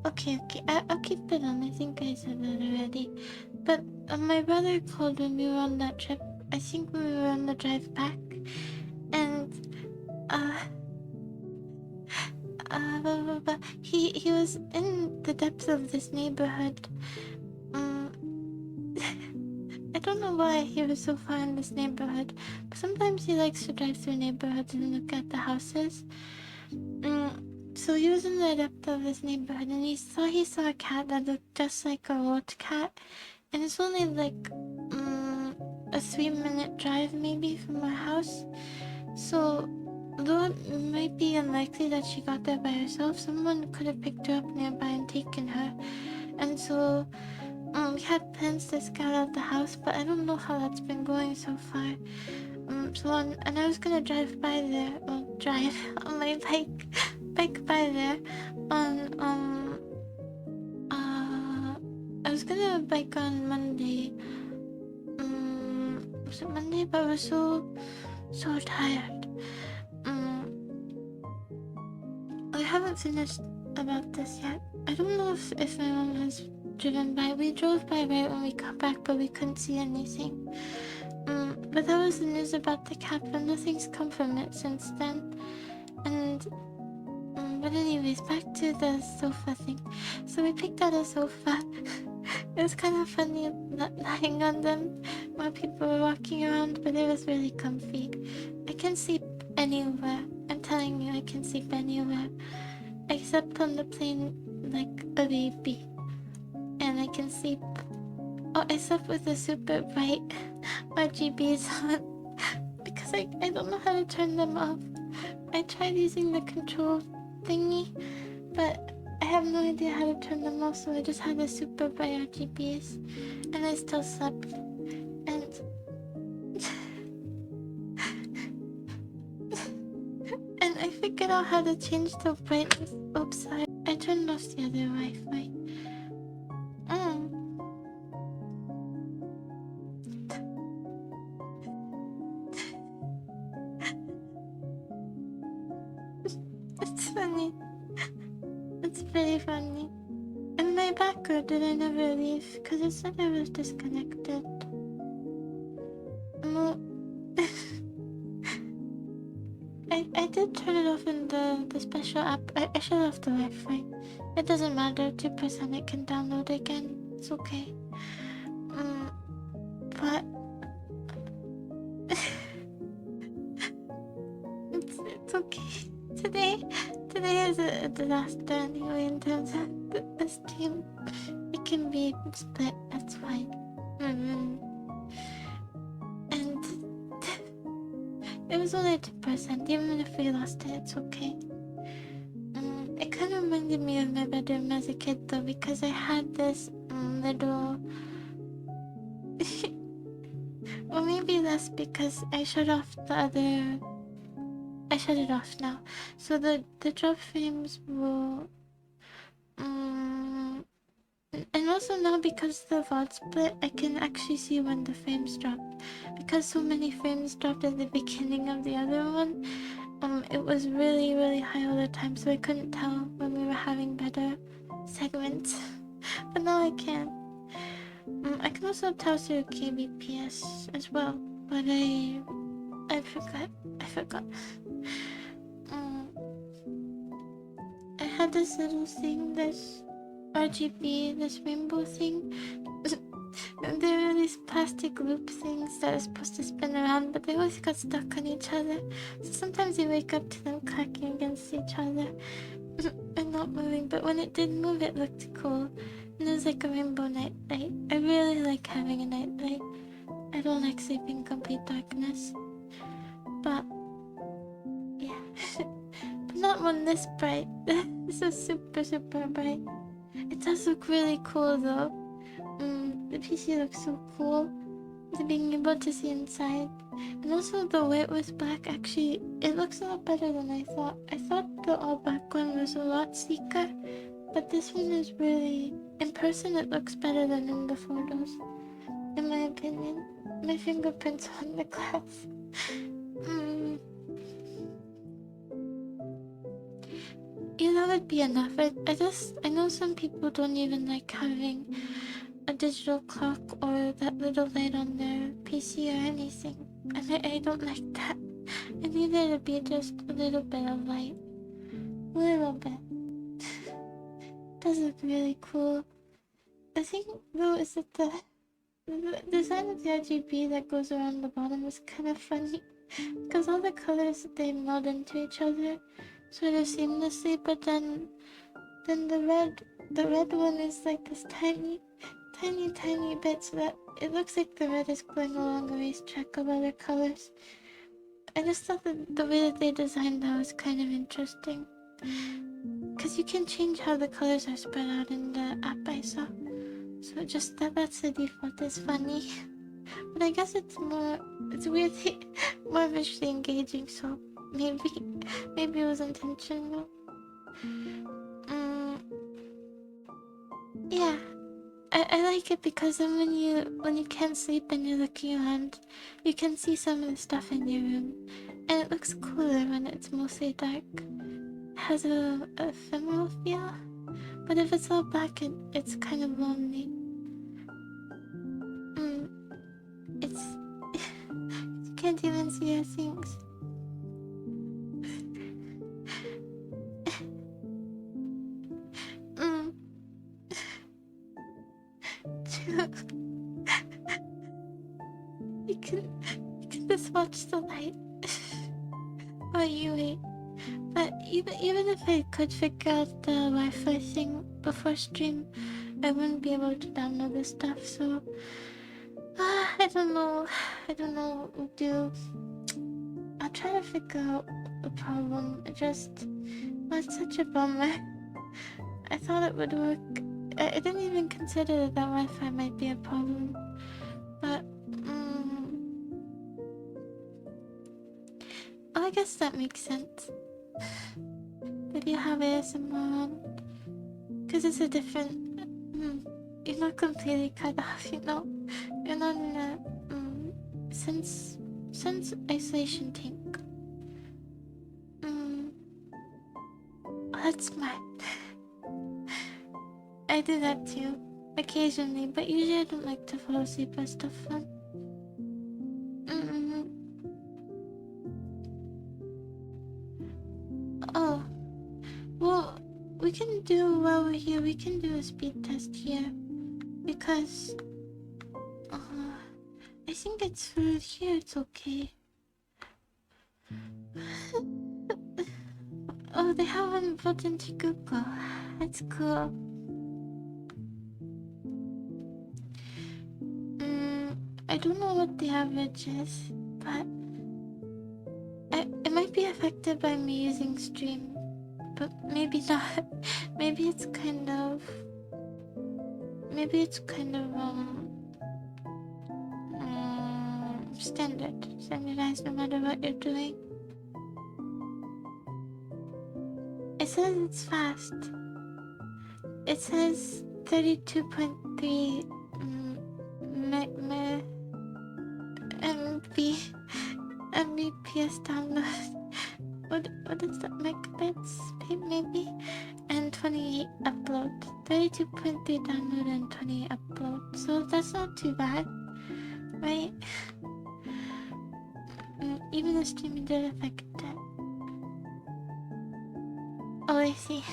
okay, I'll keep it on. I think I said that already. But my brother called when we were on that trip. I think when we were on the drive back, and he was in the depths of this neighborhood. I don't know why he was so far in this neighborhood, but sometimes he likes to drive through neighborhoods and look at the houses. So he was in the depth of this neighborhood, and he saw a cat that looked just like a roach cat, and it's only like a 3-minute drive maybe from our house. So though it might be unlikely that she got there by herself, someone could have picked her up nearby and taken her. And so we had plans to scout out the house, but I don't know how that's been going so far. And I was gonna drive by there, drive on my bike by there I was gonna bike on Monday. Was it Monday? But I was so tired. I haven't finished about this yet. I don't know if my mom has driven by. We drove by right when we got back, but we couldn't see anything. But that was the news about the cat, but nothing's come from it since then. And but anyways, back to the sofa thing. So we picked out a sofa. It was kind of funny lying on them while people were walking around, but it was really comfy. I can sleep anywhere. I'm telling you, I can sleep anywhere. Except on the plane like a baby. And I can sleep... Oh, I slept with the super bright RGBs on. Because I don't know how to turn them off. I tried using the control thingy, but I have no idea how to turn them off, so I just had the super bright RGBs, and I still slept. And and I figured out how to change the brightness. Oops, I turned off the other Wi-Fi. It's funny. It's pretty funny. Am I back or did I never leave? Because it said I was disconnected. No. I did turn it off in the special app. I shut off the Wi-Fi. It doesn't matter. 2% it can download again. It's okay. But it's okay. Today is a disaster anyway in terms of this team. It can be split. That's fine. And it was only 2%. Even if we lost it, it's okay. It kind of reminded me of my bedroom as a kid though, because I had this little... Well, maybe that's because I shut off the other... I shut it off now. So the drop frames will... And also now, because the VOD split, I can actually see when the frames dropped. Because so many frames dropped at the beginning of the other one, it was really, really high all the time, so I couldn't tell when we were having better segments. But now I can. I can also tell through kbps as well, but I forgot. I had this little thing, this RGB, this rainbow thing. There are these plastic loop things that are supposed to spin around, but they always got stuck on each other. So sometimes you wake up to them clacking against each other and not moving. But when it did move, it looked cool. And it was like a rainbow night light. I really like having a night light. I don't like sleeping in complete darkness. But yeah. But not one this bright. This is super, super bright. It does look really cool though. The PC looks so cool. to being able to see inside. And also the white with black, actually, it looks a lot better than I thought. I thought the all black one was a lot sleeker, but this one is really, in person it looks better than in the photos, in my opinion. My fingerprints on the glass. Yeah, that would be enough. I know some people don't even like having a digital clock or that little light on their PC or anything. And I don't like that. I need there to be just a little bit of light. A little bit. Does look really cool. I think though is that the design of the RGB that goes around the bottom is kind of funny. Because all the colors they meld into each other sort of seamlessly, but then the red one is like this tiny bit, so that it looks like the red is going along a racetrack of other colors. I just thought that the way that they designed that was kind of interesting, because you can change how the colors are spread out in the app I saw. So just that's the default is funny. But I guess it's weirdly more visually engaging, so maybe it was intentional. Yeah, I like it because then when you can't sleep and you're looking around, you can see some of the stuff in your room, and it looks cooler when it's mostly dark. It has a ephemeral feel, but if it's all black, it's kind of lonely. It's you can't even see your things. You can just watch the light while you wait. But even if I could figure out the Wi-Fi thing before stream, I wouldn't be able to download the stuff. So I don't know what we'll do. I'll try to figure out the problem. It's such a bummer. I thought it would work. I didn't even consider that Wi-Fi might be a problem, but I guess that makes sense. If you have ASMR on, because it's a different. You're not completely cut off, you know. You're not in a sense isolation tank. That's smart. I do that too, occasionally, but usually I don't like to fall asleep with stuff on. Oh, well, we can do while we're here. We can do a speed test here, because I think it's for here. It's okay. Oh, they have one built into Google. That's cool. I don't know what the average is, but it might be affected by me using stream, but maybe not. Maybe it's kind of standardized no matter what you're doing. It says it's fast. It says 32.3 Mbps download. What is that? Megabits maybe? And 28 upload. 32.3 download and 28 upload. So that's not too bad, right? Even the streaming did affect it. Oh, I see.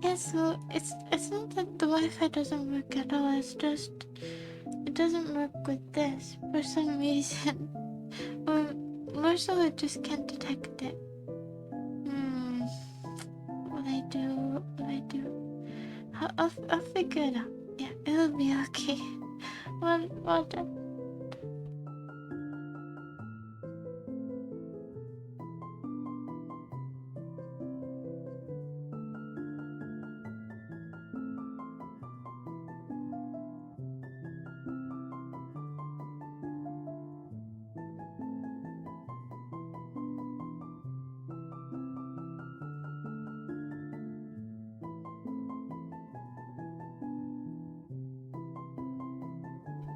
Yeah, so it's not that the Wi-Fi doesn't work at all. It's just it doesn't work with this for some reason, or more so, it just can't detect it. What I do? I'll figure it out. Yeah, it'll be okay. Well done.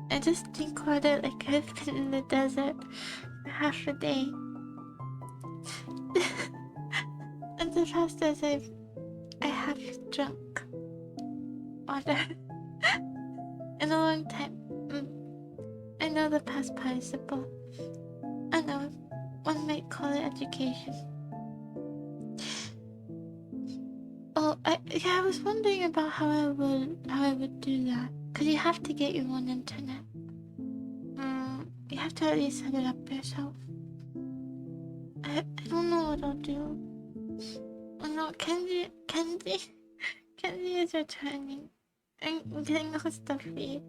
I just think about it like I've been in the desert for half a day. And the fastest I have drunk water in a long time. I know the past participle. I know one might call it education. Oh, I was wondering about how I would do that. Cause you have to get your own internet. You have to at least set it up yourself. I don't know what I'll do. Oh no, Kenji is returning. I'm getting all stuffy.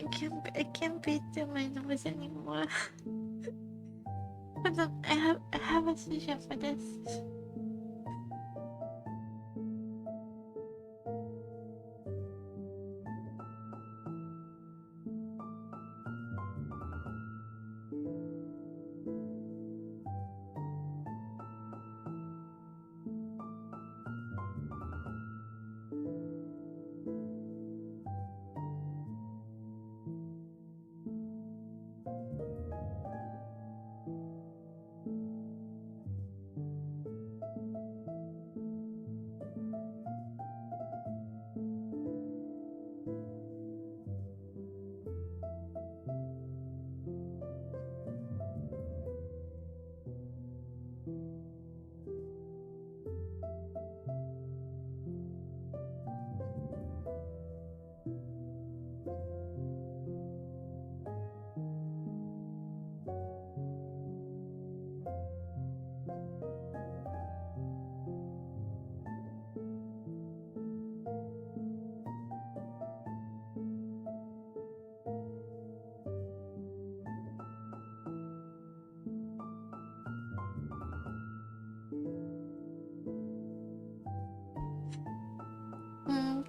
I can't breathe through my nose anymore. Hold on, I have a solution for this.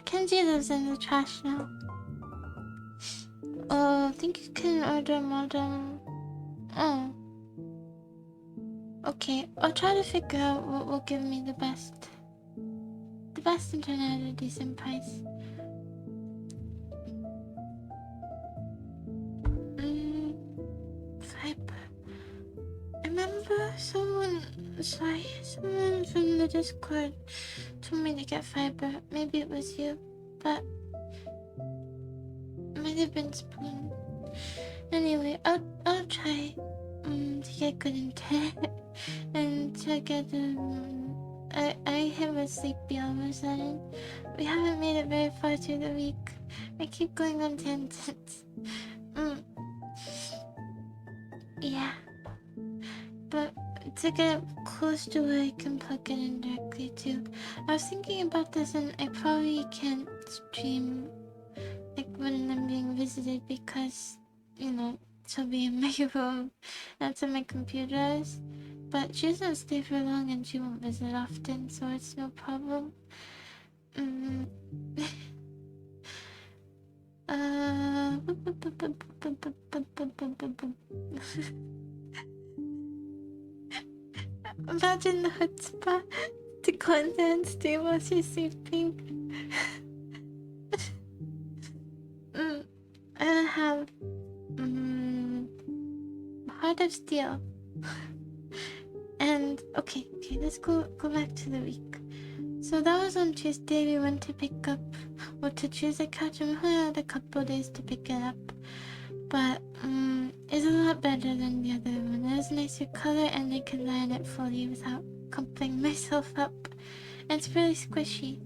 Kenji lives in the trash now. Oh, I think you can order modem. Oh. Okay, I'll try to figure out what will give me the best internet at a decent price. Fiber. I remember someone from the Discord told me to get fiber. Maybe it was you, but it might have been Spoon. Anyway, I'll try to get good internet and to get I have a sleepy all of a sudden. We haven't made it very far through the week. I keep going on tangents. Yeah. But to get close to where I can plug it in directly too. I was thinking about this and I probably can't stream like when I'm being visited because, you know, she'll be in my room. That's where my computer is. But she doesn't stay for long and she won't visit often, so it's no problem. Imagine the chutzpah to go in there and stay while she's sleeping. I have Heart of Steel. And okay, let's go back to the week. So that was on Tuesday. We went to pick up, or to choose a couch, and we had a couple days to pick it up. But it's a lot better than the other one. It has nicer color, and I can lie on it fully without crumpling myself up. And it's really squishy.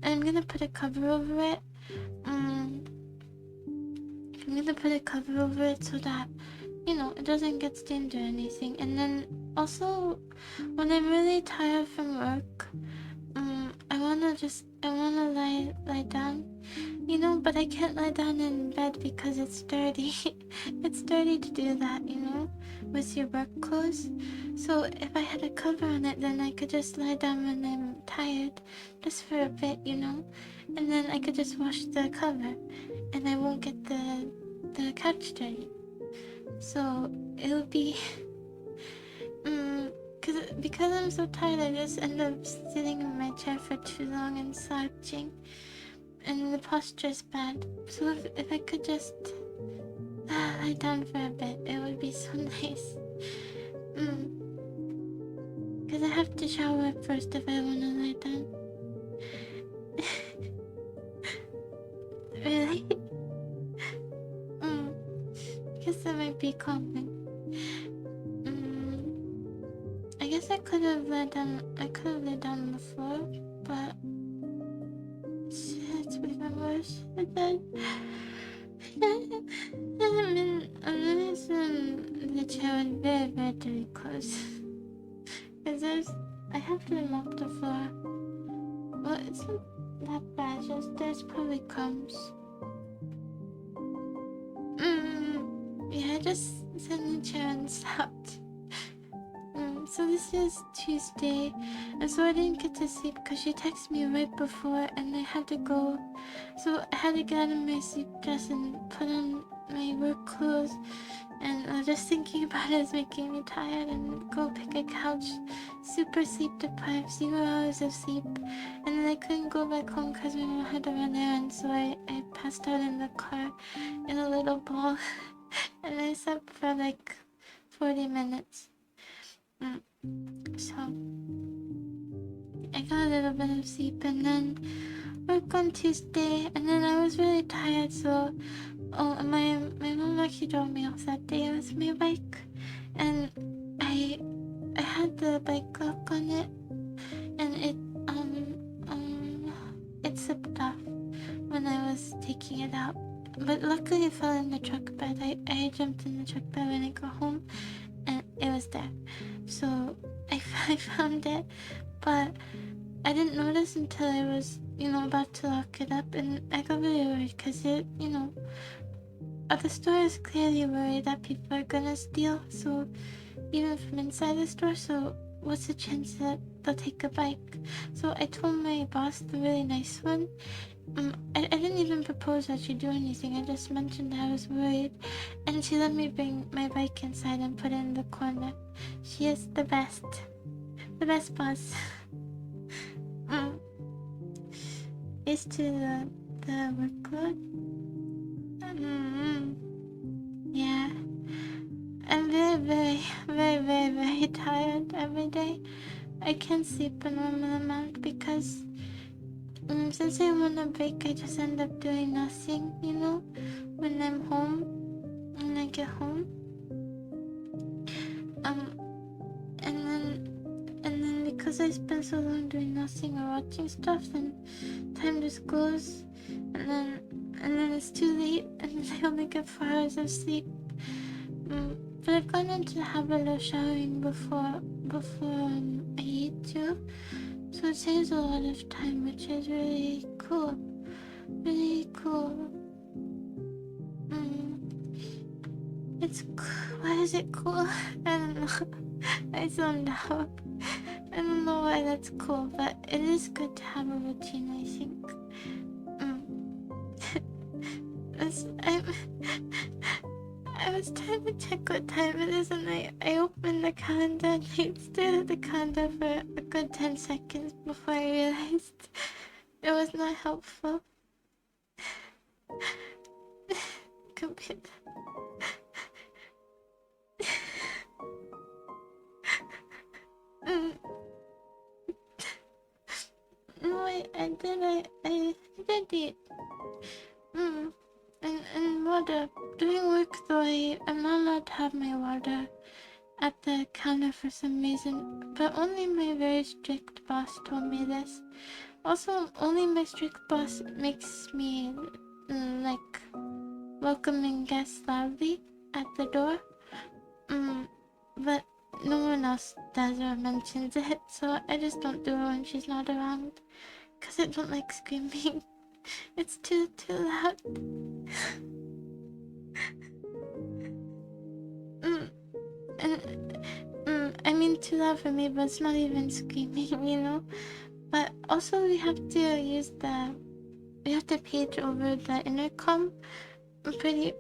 And I'm gonna put a cover over it. I'm gonna put a cover over it so that, you know, it doesn't get stained or anything. And then also, when I'm really tired from work, I wanna lie down, you know, but I can't lie down in bed because it's dirty. It's dirty to do that, you know, with your work clothes. So if I had a cover on it, then I could just lie down when I'm tired, just for a bit, you know, and then I could just wash the cover, and I won't get the couch dirty. So it would be, because I'm so tired, I just end up sitting in my chair for too long and slouching. and the posture's bad. So if I could just lie down for a bit, it would be so nice. Because I have to shower first if I want to lie down. Really? Guess that might be common. I guess I could have laid down on the floor, but it's even worse. I'm in the chair with very, very dirty clothes. Because I have to mop the floor. Well, it's not that bad, just there's probably crumbs. Yeah, I just sat in the chair and slept. So this is Tuesday, and so I didn't get to sleep because she texted me right before, and I had to go. So I had to get out of my sleep dress and put on my work clothes, and just thinking about it is making me tired. And go pick a couch, super sleep deprived, 0 hours of sleep, and then I couldn't go back home because my mom had to run errands, so I passed out in the car in a little ball, and I slept for like 40 minutes. So I got a little bit of sleep and then work on Tuesday, and then I was really tired, so my mom actually dropped me off that day with my bike, and I had the bike lock on it, and it slipped off when I was taking it out, but luckily it fell in the truck bed. I jumped in the truck bed when I got home, and it was there. So I found it, but I didn't notice until I was, about to lock it up, and I got really worried because the store is clearly worried that people are gonna steal, so even from inside the store, so what's the chance that they'll take a bike? So I told my boss, the really nice one, I didn't even propose that she do anything, I just mentioned I was worried, and she let me bring my bike inside and put it in the corner. She is the best boss. Used to the workload. Yeah, I'm very, very, very, very, very tired every day. I can't sleep a normal amount because since I'm on a break, I just end up doing nothing, when I'm home, when I get home. And then because I spend so long doing nothing or watching stuff, then time just goes, and then it's too late, and I only get 4 hours of sleep. But I've gone into the habit of showering before I eat too, so it saves a lot of time, which is really cool. Really cool. Why is it cool? I don't know. I zoned out. I don't know why that's cool, but it is good to have a routine, I think. I was trying to check what time it is, and I opened the calendar and I stared at the calendar for a good 10 seconds before I realized it was not helpful. Computer. No, I did eat. And water. During work though, I'm not allowed to have my water at the counter for some reason, but only my very strict boss told me this. Also, only my strict boss makes me, welcoming guests loudly at the door. But no one else does or mentions it, so I just don't do it when she's not around, because I don't like screaming. It's too loud. I mean too loud for me, but it's not even screaming, But also we have to page over the intercom pretty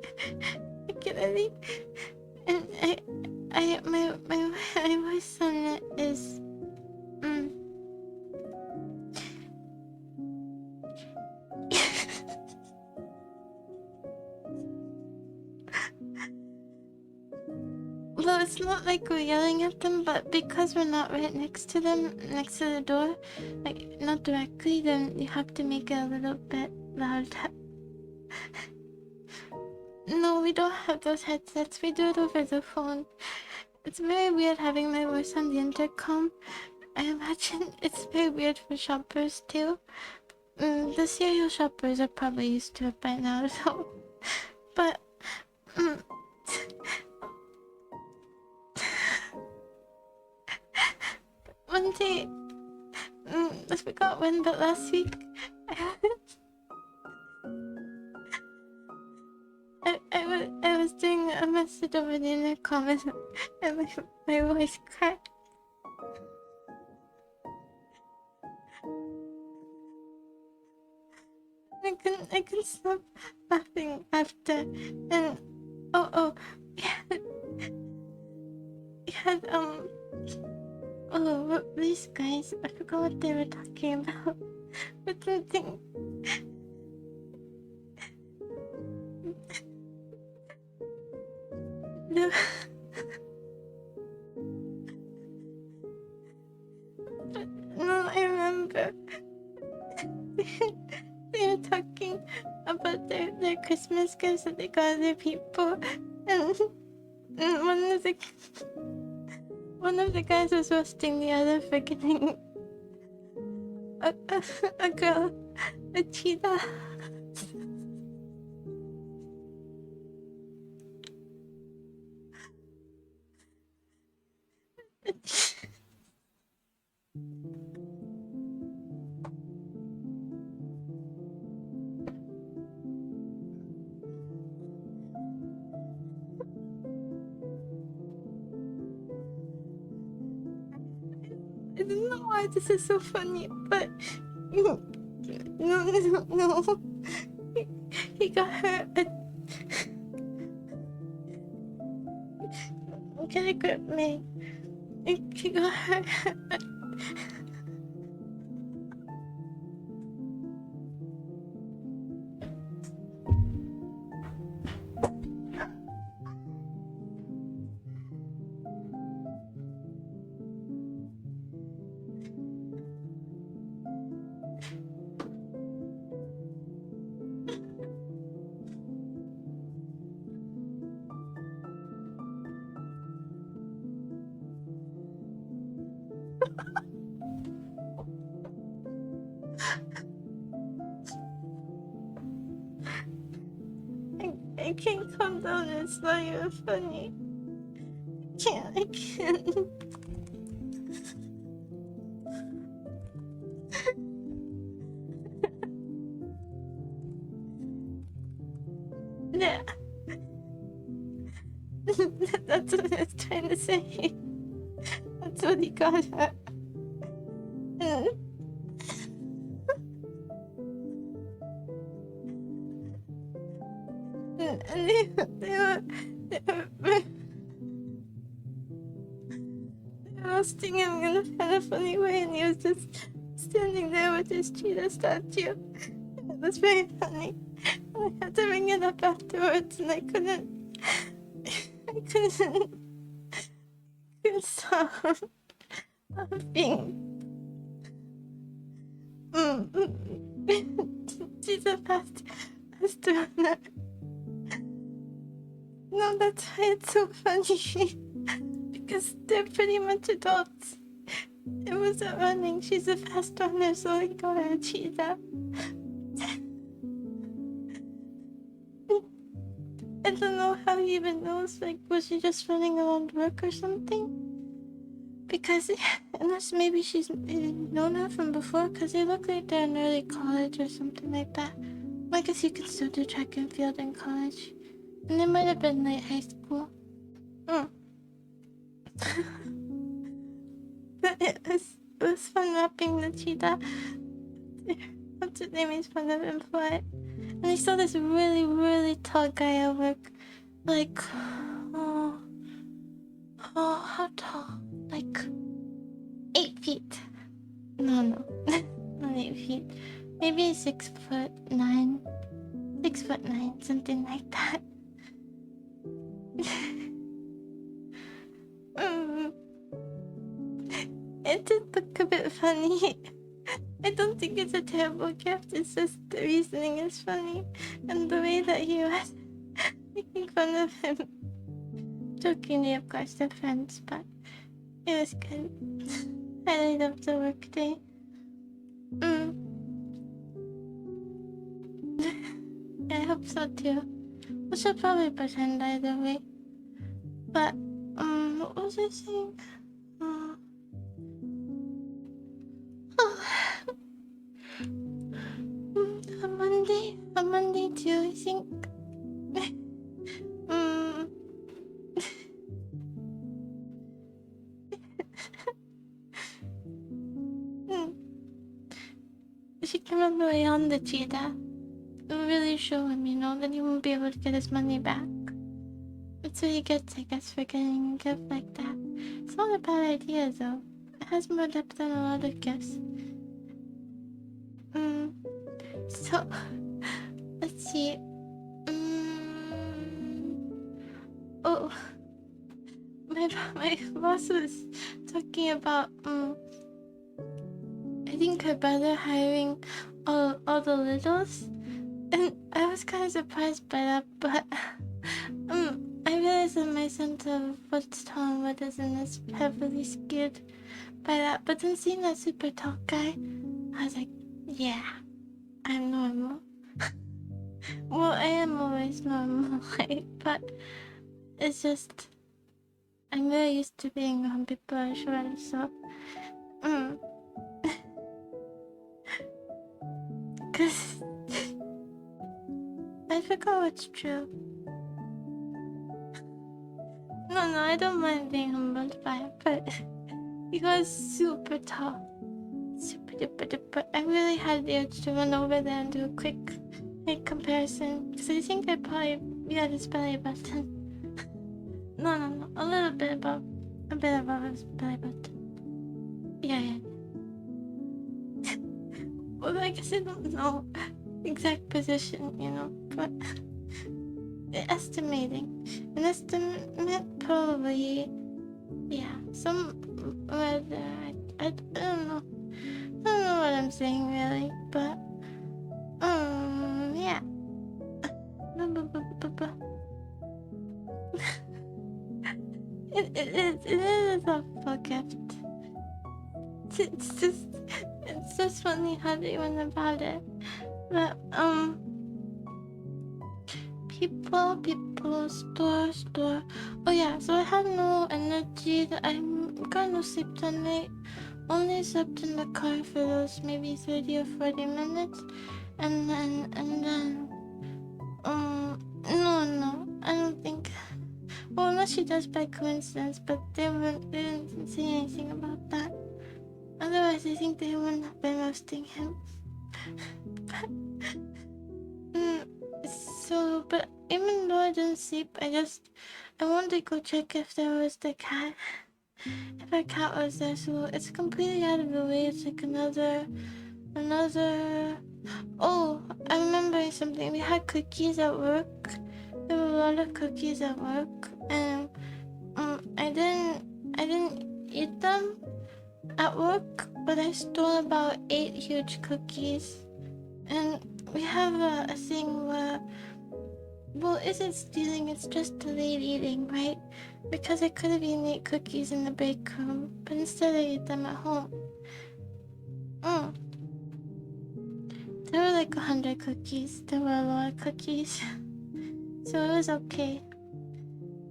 regularly, and my voice on it is it's not like we're yelling at them, but because we're not right next to them, next to the door, like not directly, then you have to make it a little bit louder. No, we don't have those headsets. We do it over the phone. It's very weird having my voice on the intercom. I imagine it's very weird for shoppers too. The cereal shoppers are probably used to it by now, so. But, one day, I forgot when, but last week, I was doing a message over the intercom and my voice cracked. I couldn't stop laughing after, and these guys, I forgot what they were talking about, but something. No. No, I remember. They were talking about their Christmas gifts that they got other people, and one of the guys was roasting the other for getting a girl a cheetah. I don't know why this is so funny, but no. He got her a. Can I grab me? He got her. I can't calm down. It's not even funny. I can't. Yeah. That's what I was trying to say. That's what he got her. And they were roasting him in a kind of funny way, and he was just standing there with his cheetah statue. It was very funny. I had to bring it up afterwards, and I couldn't stop laughing. She's a fast runner. No, that's why it's so funny. Because they're pretty much adults. It wasn't running. She's a fast runner, so I got her a cheetah. I don't know how he even knows. Like, was she just running around work or something? Because, unless maybe she's known her from before, because they look like they're in early college or something like that. I guess you can still do track and field in college. And they might have been late high school. But it was fun wrapping the cheetah. What's his name? Made fun of him for it. And I saw this really, really tall guy at work. Like, how tall? Like 8 feet. No, not 8 feet. Maybe 6'9". 6'9", something like that. funny. I don't think it's a terrible gift, it's just the reasoning is funny. And the way that he was making fun of him. Jokingly, of course, they're friends, but it was good. Highlight of the workday. I hope so too. We should probably pretend either way. But, what was I saying? A Monday too, I think. She can run away on the cheetah. It will really show him, you know, then he won't be able to get his money back. That's what he gets, I guess, for getting a gift like that. It's not a bad idea, though. It has more depth than a lot of gifts. So, let's see. Oh, my boss was talking about, I think her brother hiring all the littles. And I was kind of surprised by that, but I realized that my sense of what's tall and what isn't is heavily skewed by that. But then seeing that super tall guy, I was like, yeah, I'm normal. Well, I am always normal, right? But it's just, I'm very used to being around people are short, so, cause I forgot what's true. No, I don't mind being humbled by it, but he was super tall. Super duper duper. I really had the urge to run over there and do a quick comparison, because I think I probably got his belly button. No, a little bit above. A bit above his belly button. Yeah. Well, I guess I don't know exact position, you know, but estimating. An estimate probably, yeah, some whether I don't know. I don't know what I'm saying really, but yeah. It is a full gift. It's just funny how they went about it. But people, store. Oh yeah, so I had no energy. I got no sleep tonight. Only slept in the car for those maybe 30 or 40 minutes, and then no, I don't think. Well, unless she does by coincidence, but they didn't say anything about that. Otherwise, I think they wouldn't have been roasting him. But even though I didn't sleep, I wanted to go check if there was the cat. If a cat was there, so it's completely out of the way. It's like another. Oh, I'm remembering something. We had cookies at work. There were a lot of cookies at work, and I didn't eat them at work, but I stole about 8 huge cookies. And we have a thing where, well, isn't stealing, it's just delayed eating, right? Because I could have eaten 8 cookies in the break room, but instead I ate them at home. There were like 100 cookies. There were a lot of cookies. So it was okay.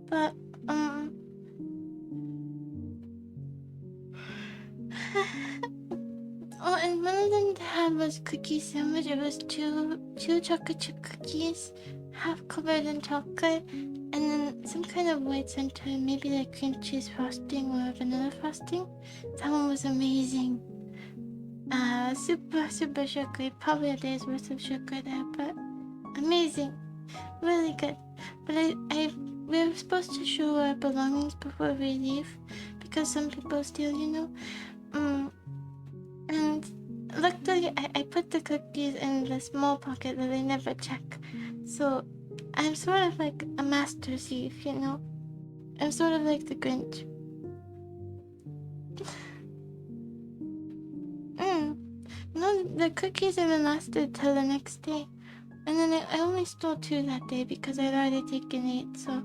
But, oh, and one of them they had was cookie sandwich. It was two chocolate chip cookies, half covered in chocolate, and then some kind of white center, maybe like cream cheese frosting or vanilla frosting. That one was amazing. Super sugary. Probably a day's worth of sugar there, but amazing. Really good. But we were supposed to show our belongings before we leave, because some people steal, you know. And luckily, I put the cookies in the small pocket that they never check. So I'm sort of like a master thief, you know. I'm sort of like the Grinch. the cookies even lasted till the next day. And then I only stole 2 that day because I'd already taken 8, so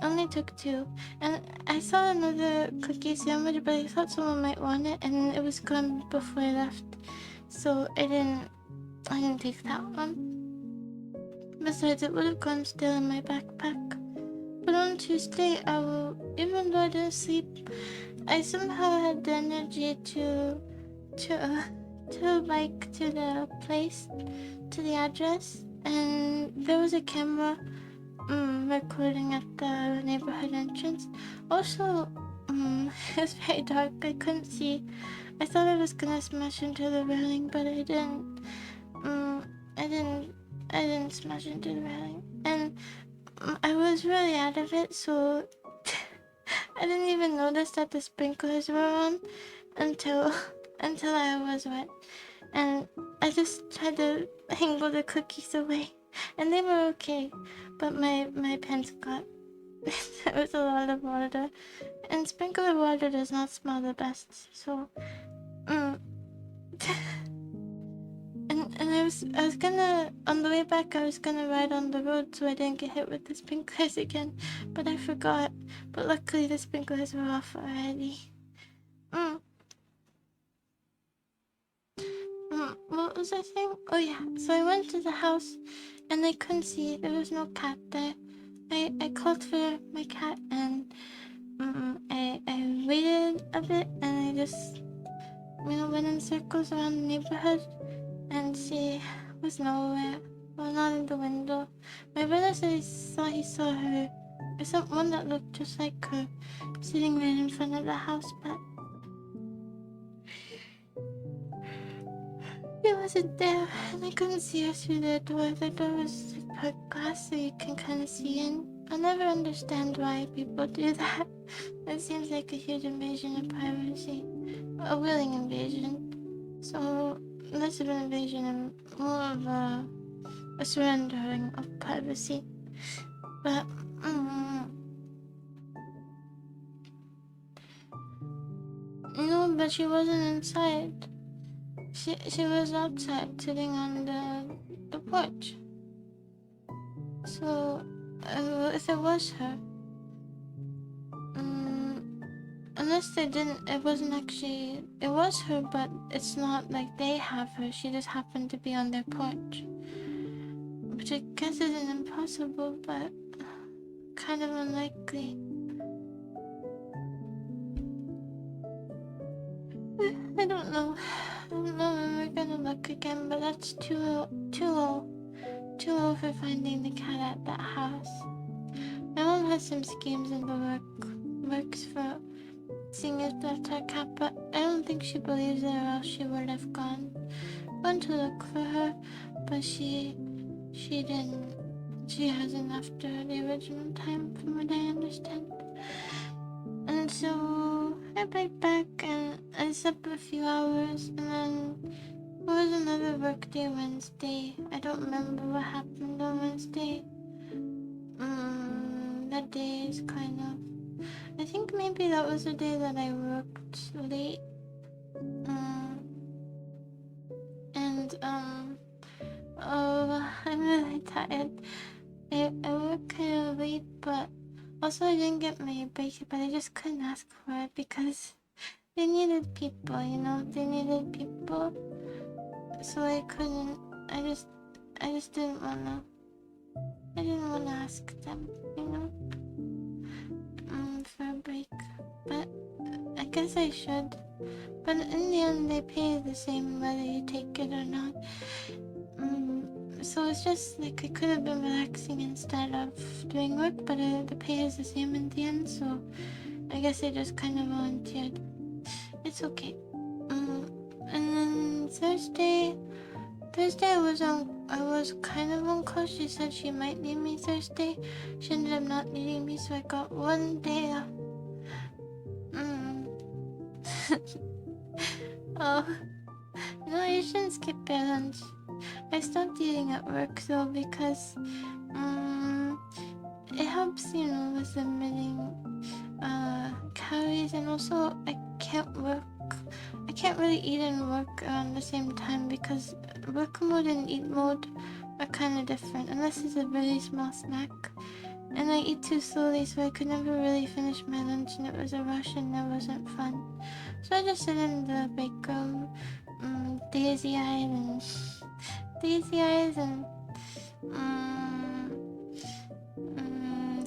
I only took 2. And I saw another cookie sandwich, but I thought someone might want it, and it was gone before I left. So I didn't take that one. Besides, it would have gone still in my backpack. But on Tuesday, even though I didn't sleep, I somehow had the energy to bike to the place, to the address, and there was a camera recording at the neighborhood entrance. Also, it was very dark. I couldn't see. I thought I was gonna smash into the railing, but I didn't. I didn't smash into the railing, and I was really out of it, so I didn't even notice that the sprinklers were on until I was wet, and I just tried to hang the cookies away, and they were okay, but my pants got there was a lot of water, and sprinkler water does not smell the best, so and I was gonna, on the way back, I was gonna ride on the road so I didn't get hit with the sprinklers again, but I forgot. But luckily the sprinklers were off already. What was I saying? Oh yeah, so I went to the house and I couldn't see, there was no cat there. I called for my cat and I waited a bit and I just, went in circles around the neighborhood, and she was nowhere. Well, not in the window. My brother said he saw her. There's someone that looked just like her sitting right in front of the house, but she wasn't there, and I couldn't see her through the door. The door was put glass so you can kind of see in. I'll never understand why people do that. It seems like a huge invasion of privacy. A willing invasion. So, less of an invasion and more of a surrendering of privacy. But, no, but she wasn't inside. She was outside, sitting on the porch. So, if it was her, unless they didn't, it wasn't actually, it was her, but it's not like they have her. She just happened to be on their porch, which I guess isn't impossible, but kind of unlikely. I don't know when we're gonna look again, but that's too low for finding the cat at that house. My mom has some schemes in the works for seeing if that's our cat, but I don't think she believes it, or else she would have gone to look for her, but she didn't. She hasn't after the original time, from what I understand. And so I biked back and I slept for a few hours, and then it was another workday Wednesday. I don't remember what happened on Wednesday. That day is kind of, I think maybe that was the day that I worked late. I'm really tired. I worked kind of late, but also I didn't get my break, but I just couldn't ask for it because they needed people, they needed people. So I couldn't, I just didn't wanna ask them, for a break. But I guess I should. But in the end, they pay the same whether you take it or not. So it's just like I could have been relaxing instead of doing work, but the pay is the same in the end, so I guess I just kind of volunteered. It's okay. And then Thursday I was kind of on call. She said she might need me Thursday. She ended up not needing me, so I got one day off. Oh, no, you shouldn't skip your lunch. I stopped eating at work though because it helps, with emitting calories, and also I can't really eat and work around the same time because work mode and eat mode are kind of different, unless it's a really small snack. And I eat too slowly, so I could never really finish my lunch, and it was a rush and it wasn't fun. So I just sit in the break room, daisy-eyed and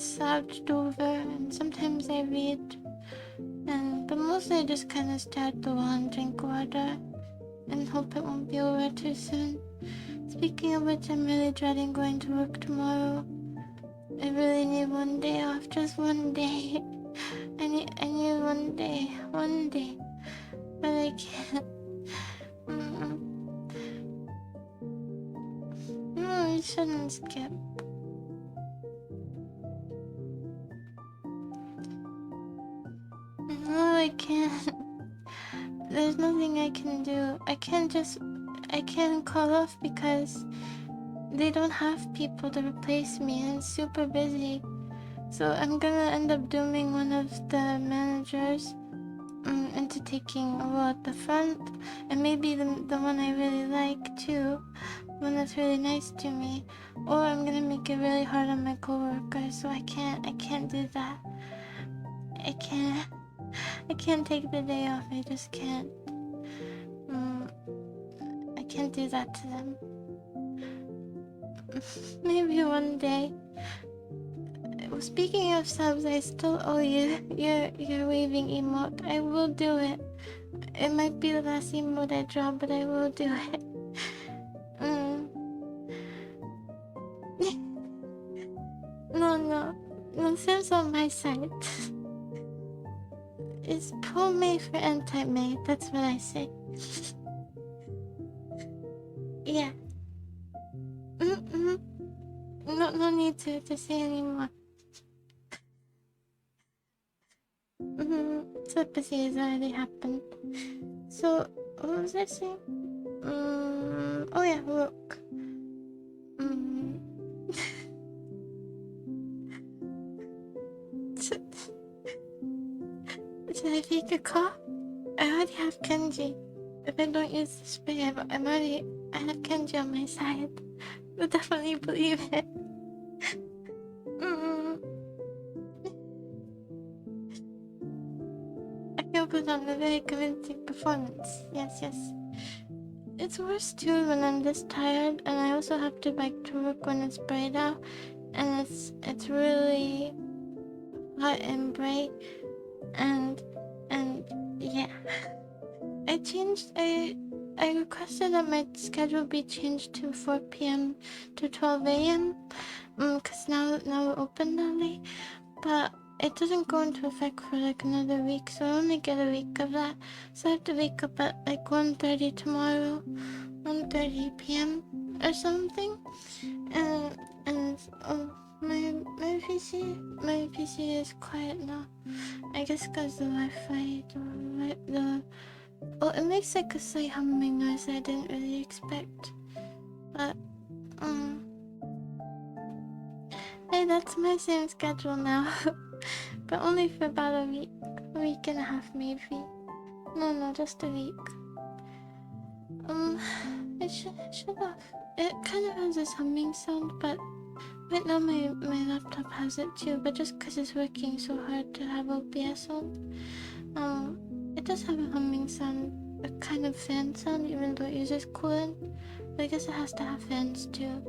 slouched over, and sometimes I read. But mostly I just kind of stare at the wall and drink water and hope it won't be over too soon. Speaking of which, I'm really dreading going to work tomorrow. I really need one day off, just one day. I need one day, but I can't. No, I shouldn't skip. No, I can't. There's nothing I can do. I can't call off because they don't have people to replace me and it's super busy. So I'm gonna end up dooming one of the managers into taking a role at the front, and maybe the one I really like too, one that's really nice to me. Or I'm gonna make it really hard on my coworkers, so I can't do that. I can't take the day off, I just can't. I can't do that to them. Maybe one day. Speaking of subs, I still owe you your waving emote. I will do it. It might be the last emote I draw, but I will do it. No, Sam's on my side. It's pro-May for anti-May, that's what I say. Yeah. No need to say anymore. Telepathy has already happened. So, what was I saying? Oh yeah, look. Should I fake a cough? I already have Kenji. If I don't use the spray, I have Kenji on my side. You'll definitely believe it. I can put on a very convincing performance. Yes. It's worse too when I'm this tired, and I also have to bike to work when it's bright out, and it's really hot and bright, and yeah. I requested that my schedule be changed to 4 p.m. to 12 a.m. Cause now we're open early, but it doesn't go into effect for like another week, so I only get a week of that. So I have to wake up at like 1:30 tomorrow, 1:30 p.m. or something, and oh, my PC is quiet now. I guess cause the Wi-Fi, it makes like a slight humming noise I didn't really expect, but hey, that's my same schedule now, but only for about a week and a half maybe. No, just a week. It should have. It kind of has this humming sound, but right now my laptop has it too, but just cause it's working so hard to have OBS on, it does have a humming sound, a kind of fan sound, even though it uses coolant. But I guess it has to have fans too.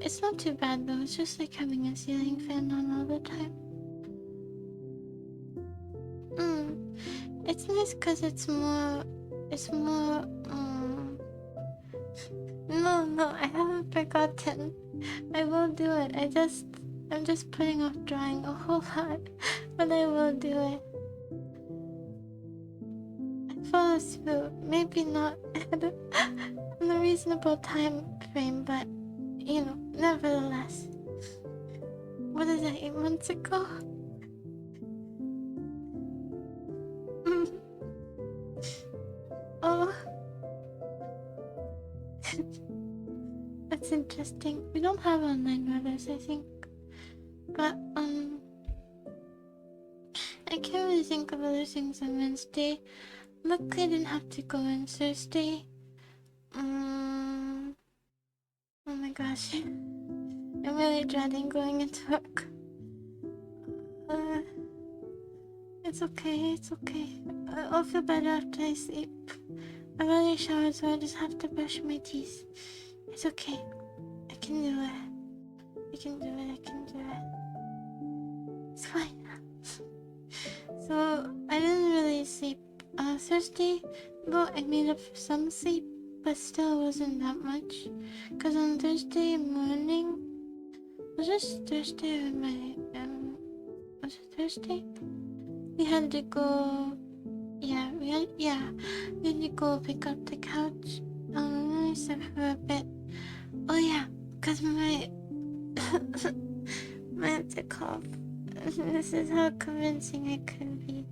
It's not too bad though. It's just like having a ceiling fan on all the time. It's nice cause it's more. No, I haven't forgotten. I will do it. I'm just putting off drawing a whole lot, but I will do it. I follow through. Maybe not in a reasonable time frame, but nevertheless. What is that, 8 months ago? Oh. That's interesting. We don't have online orders, I think. But, I can't really think of other things on Wednesday. luckily I didn't have to go on Thursday. Oh my gosh. I'm really dreading going into work. Uh, it's okay, it's okay. I'll feel better after I sleep. I've already showered, so I just have to brush my teeth. It's okay. I can do it. I can do it, I can do it. It's fine. So, I didn't really sleep. Thursday, well, I made up for some sleep, but still wasn't that much. Cause on Thursday morning, was this Thursday or was it Thursday? We had to go, we had to go pick up the couch. I slept for a bit. Oh yeah, cause my, what's it called? This is how convincing I could be.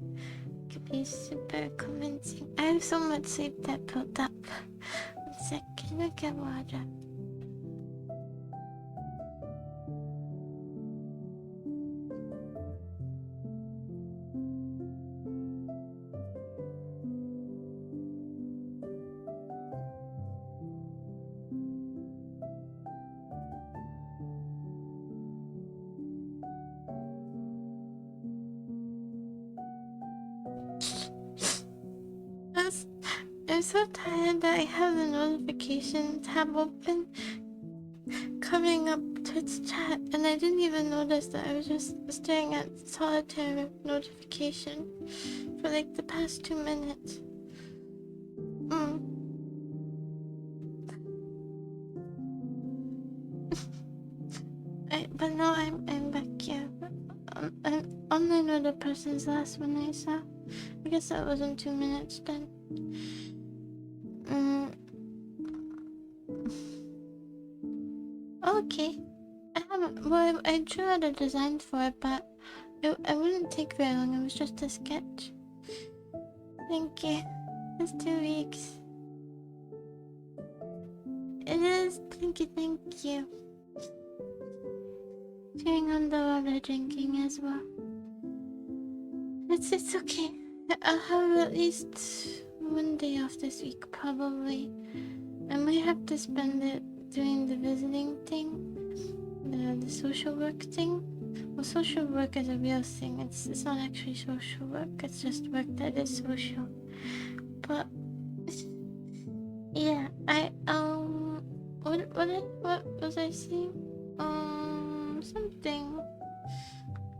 Could be super convincing. I have so much sleep that built up. 1 second, I get water. I'm so tired that I have the notification tab open coming up Twitch chat, and I didn't even notice that. I was just staring at solitaire notification for like the past 2 minutes. But now I'm back here. I'm on another person's last one I saw. I guess that wasn't 2 minutes then. Okay. I drew out a design for it, but it wouldn't take very long. It was just a sketch. Thank you. It's 2 weeks. It is. Thank you. Chewing on the water, drinking as well. It's okay. I'll have at least 1 day off this week, probably. I might have to spend it doing the visiting thing. The social work thing. Well, social work is a real thing. It's not actually social work. It's just work that is social. But yeah, what was I saying? Something.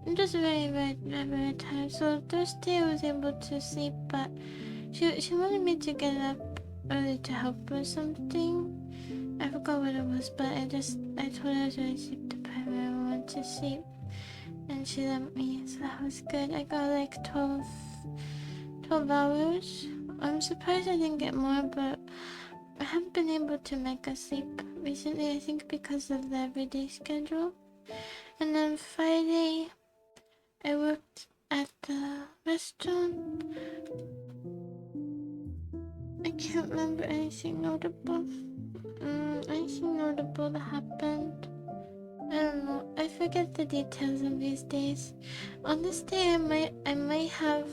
I'm just very tired. So Thursday I was able to sleep, but she wanted me to get up early to help her with something. I forgot what it was, but I told her I was really sleep deprived and I wanted to sleep, and she let me, so that was good. I got like 12 hours. I'm surprised I didn't get more, but I haven't been able to make a sleep recently, I think because of the everyday schedule. And then Friday, I worked at the restaurant. I can't remember anything notable. Anything notable that happened? I don't know. I forget the details of these days. On this day, I might have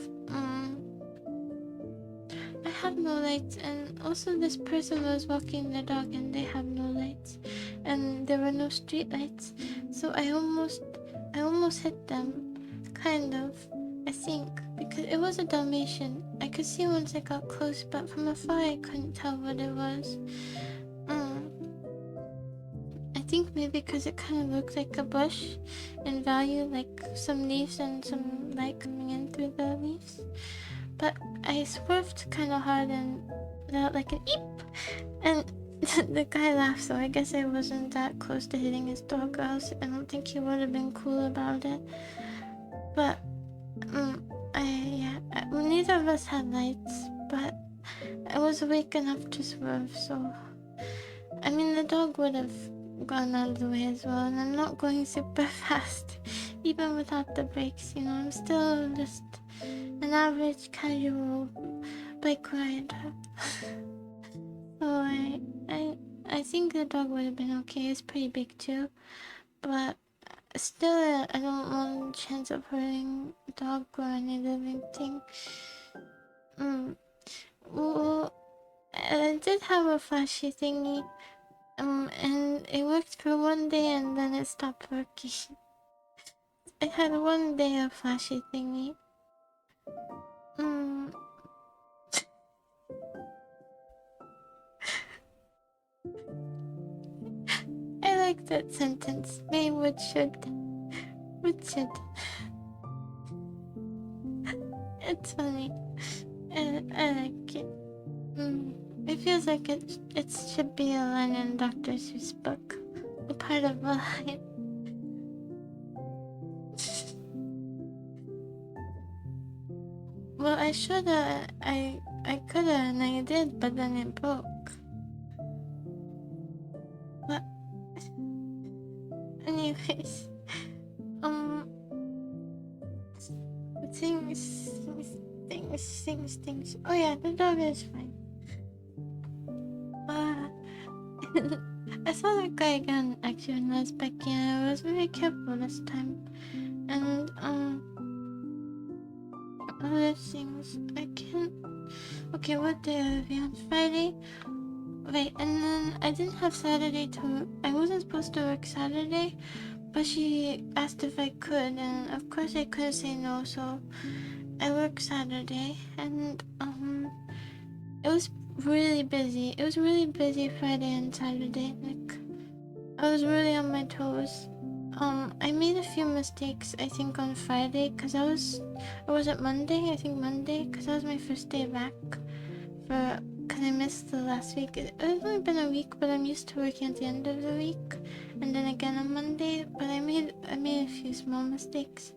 I have no lights, and also this person was walking the dog, and they have no lights, and there were no street lights, so I almost hit them, kind of. I think because it was a Dalmatian. I could see once I got close, but from afar I couldn't tell what it was. I think maybe because it kind of looked like a bush in value, like some leaves and some light coming in through the leaves. But I swerved kind of hard and let out like an eep, and the guy laughed, so I guess I wasn't that close to hitting his dog, or else I don't think he would have been cool about it. But neither of us had lights, but I was awake enough to swerve, so I mean the dog would have gone out of the way as well, and I'm not going super fast even without the brakes, you know. I'm still just an average casual bike rider. So I think the dog would have been okay. It's pretty big too, but still I don't want a chance of hurting a dog or any living thing. Well, I did have a flashy thingy, and it worked for one day and then it stopped working. I had one day of flashy thingy. Mm, I like that sentence. May would should. Would should. It's funny. I like it. It feels like it should be a line in Dr. Seuss book. A part of a line. Well, I shoulda, I coulda, and I did, but then it broke. But, anyways, um, things. Oh yeah, the dog is fine. Uh, I saw that guy again actually when I was back in. I was very careful this time, and other things I can't. Okay, what day are we on? Friday. Wait, and then I didn't have Saturday to. I wasn't supposed to work Saturday, but she asked if I could, and of course I couldn't say no, so I worked Saturday, and it was really busy. It was really busy Friday and Saturday. Like, I was really on my toes. I made a few mistakes, I think, on Friday, because or was it Monday? I think Monday, because that was my first day back, because I missed the last week. It's only been a week, but I'm used to working at the end of the week, and then again on Monday, but I made a few small mistakes,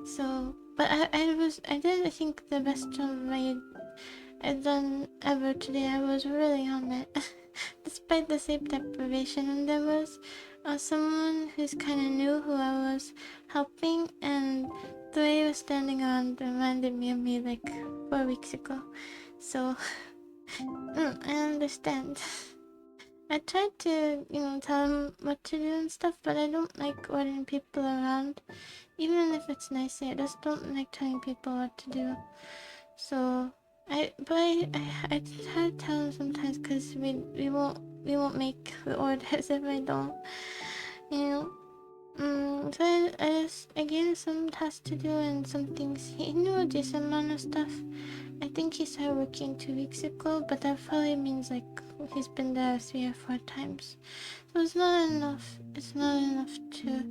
so, but I did, I think, the best job I've done ever today. I was really on it, despite the sleep deprivation, and there was someone who's kind of new who I was helping, and the way he was standing around reminded me of me like 4 weeks ago. So, I understand. I tried to, tell him what to do and stuff, but I don't like ordering people around. Even if it's nice, I just don't like telling people what to do. So, I try to tell him sometimes, because we won't make the orders if I don't, you know. So I gave him some tasks to do and some things. He knew a decent amount of stuff. I think he started working 2 weeks ago, but that probably means like he's been there 3 or 4 times. So it's not enough. It's not enough to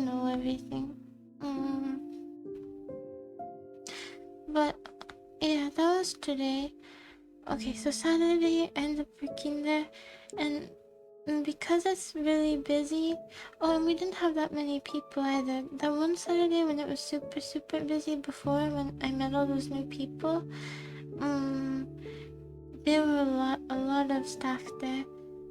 know everything. But yeah, that was today. Okay, so Saturday I ended up working there, and because it's really busy. Oh, and we didn't have that many people either. That one Saturday when it was super busy before, when I met all those new people, there were a lot of staff there.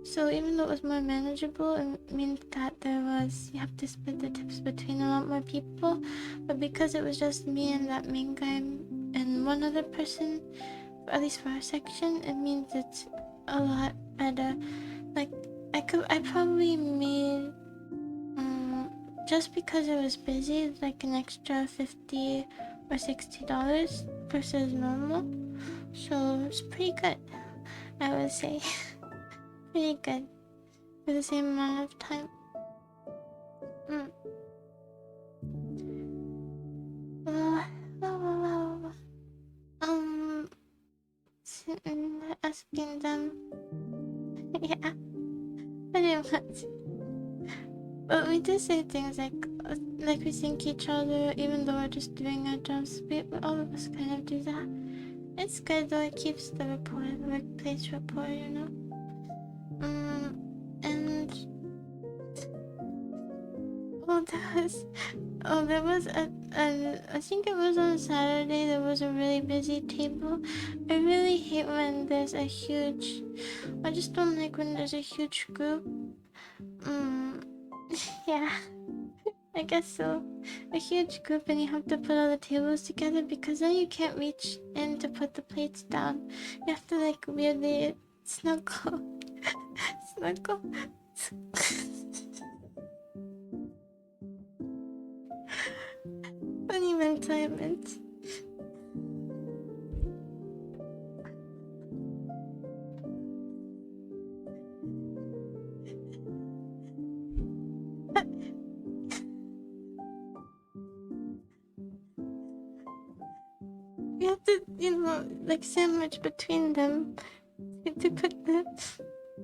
So even though it was more manageable, it meant that you have to split the tips between a lot more people. But because it was just me and that main guy and one other person, at least for our section, it means it's a lot better. Like, I probably made, just because it was busy, like an extra $50 or $60 versus normal. So it's pretty good, I would say. Pretty good for the same amount of time. Asking them, yeah, pretty much. But we do say things like we thank each other, even though we're just doing our jobs. All of us kind of do that. It's good though. It keeps the rapport, the workplace rapport, you know. And there was I think it was on Saturday. There was a really busy table. I really hate when there's a huge. I just don't like when there's a huge group. Yeah. I guess so. A huge group, and you have to put all the tables together, because then you can't reach in to put the plates down. You have to like weirdly snuggle. Snuggle. Funny mental image. You have to, like sandwich between them to put the,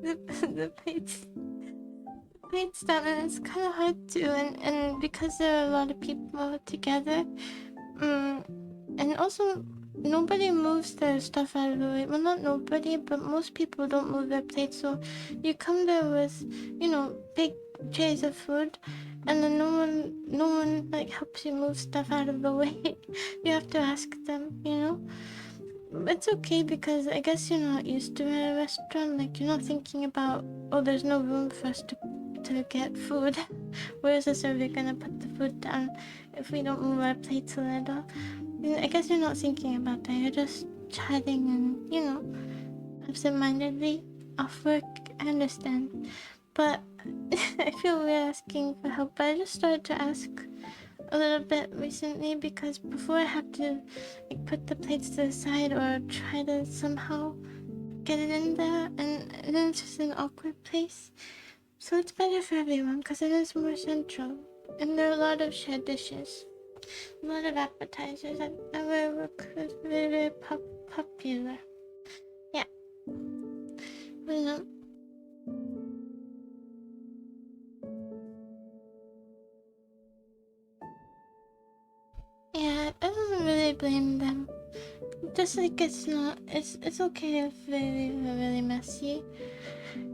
the plates down, and it's kind of hard to, and because there are a lot of people together, and also nobody moves their stuff out of the way. Well, not nobody, but most people don't move their plates. So you come there with, big trays of food, and then no one like helps you move stuff out of the way. You have to ask them. It's okay because I guess you're not used to it at a restaurant. Like you're not thinking about, oh, there's no room for us to get food. Where is the server gonna put the food down if we don't move our plates a little? I guess you're not thinking about that. You're just chatting and, absent-mindedly off work. I understand. But I feel weird asking for help. But I just started to ask a little bit recently because before I have to like put the plates to the side or try to somehow get it in there, and then it's just an awkward place. So it's better for everyone because it is more central, and there are a lot of shared dishes, a lot of appetizers at our work. It's very, very popular. Yeah. Well, yeah, I don't really blame them. Just like it's okay if they are really messy,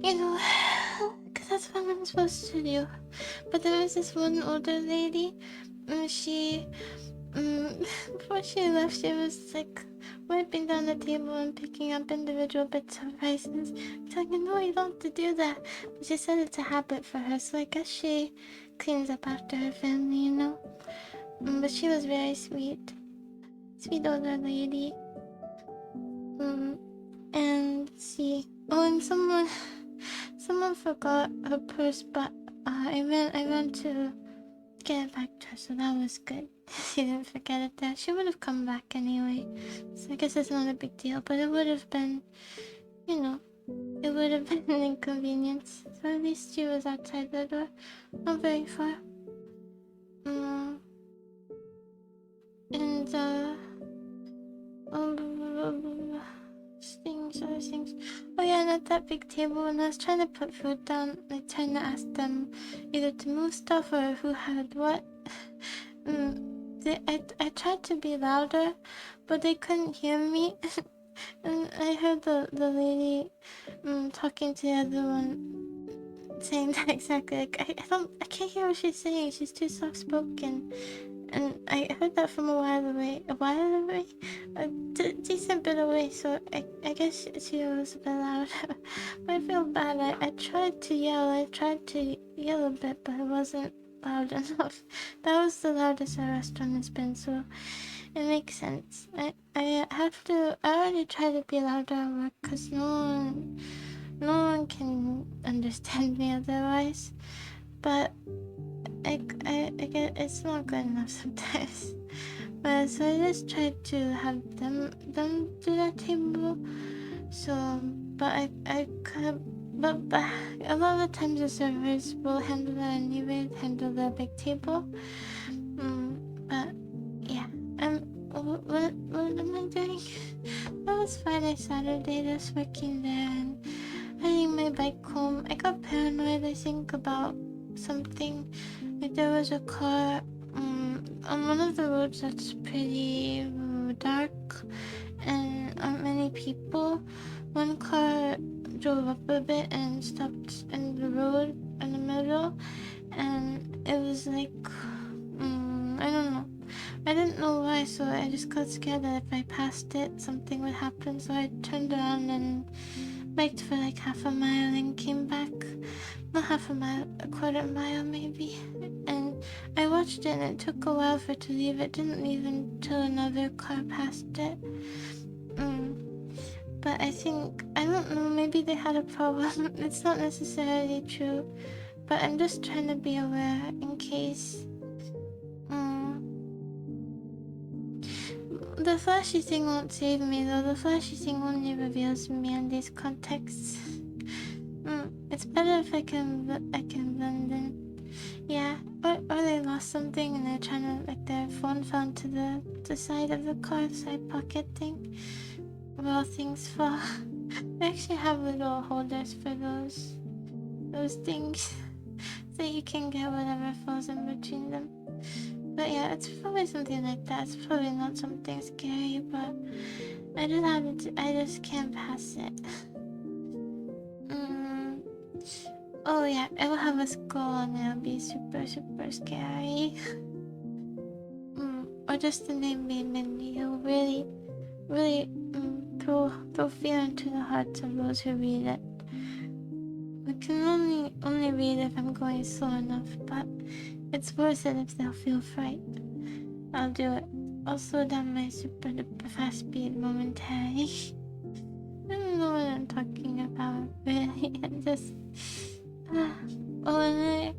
because that's what I'm supposed to do. But there was this one older lady, and before she left, she was like wiping down the table and picking up individual bits of rice and telling me, no, you don't have to do that. But she said it's a habit for her, so I guess she cleans up after her family. But she was very sweet. Sweet older lady. And let's see. Oh, and someone forgot her purse, but I ran to get it back to her, so that was good. She didn't forget it there. She would have come back anyway, so I guess it's not a big deal. But it would have been, it would have been an inconvenience. So at least she was outside the door, not very far. And other things. Oh yeah, and at that big table, when I was trying to put food down, like trying to ask them either to move stuff or who had what. I tried to be louder, but they couldn't hear me. And I heard the lady talking to the other one saying that exactly. Like I can't hear what she's saying. She's too soft spoken. And I heard that from a while away, a decent bit away, so I guess she was a bit loud. But I feel bad. I tried to yell a bit, but it wasn't loud enough. That was the loudest our restaurant has been, so it makes sense. I already tried to be louder at work because no one can understand me otherwise. But I get it's not good enough sometimes. But so I just tried to have them do that table. So, but I could, but a lot of the times the servers will handle that anyway, handle the big table. But yeah, what am I doing? That was Friday, Saturday, just working there and riding my bike home. I got paranoid, I think, about something. Like there was a car on one of the roads that's pretty dark and aren't many people. One car drove up a bit and stopped in the road in the middle, and it was like I don't know. I didn't know why, so I just got scared that if I passed it, something would happen. So I turned around and biked for like half a mile and came back. Not half a mile, a quarter mile maybe. And I watched it and it took a while for it to leave. It didn't leave until another car passed it. But I think, I don't know, maybe they had a problem. It's not necessarily true. But I'm just trying to be aware in case. The flashy thing won't save me though. The flashy thing only reveals me in these contexts. It's better if I can blend in. Yeah, or they lost lost something and they're trying to, like, their phone fell into the side of the car, the side pocket thing, where all things fall. They actually have little holders for those things, so you can get whatever falls in between them. But yeah, it's probably something like that. It's probably not something scary, but I just can't pass it. Oh yeah, it'll have a skull and it'll be super, super scary. Or just the name Mindy. It'll really, really throw fear into the hearts of those who read it. I can only read if I'm going slow enough, but it's worth it if they'll feel fright. I'll do it. I'll slow down my super duper fast speed momentarily. I don't know what I'm talking about, really. I'm just... Oh, and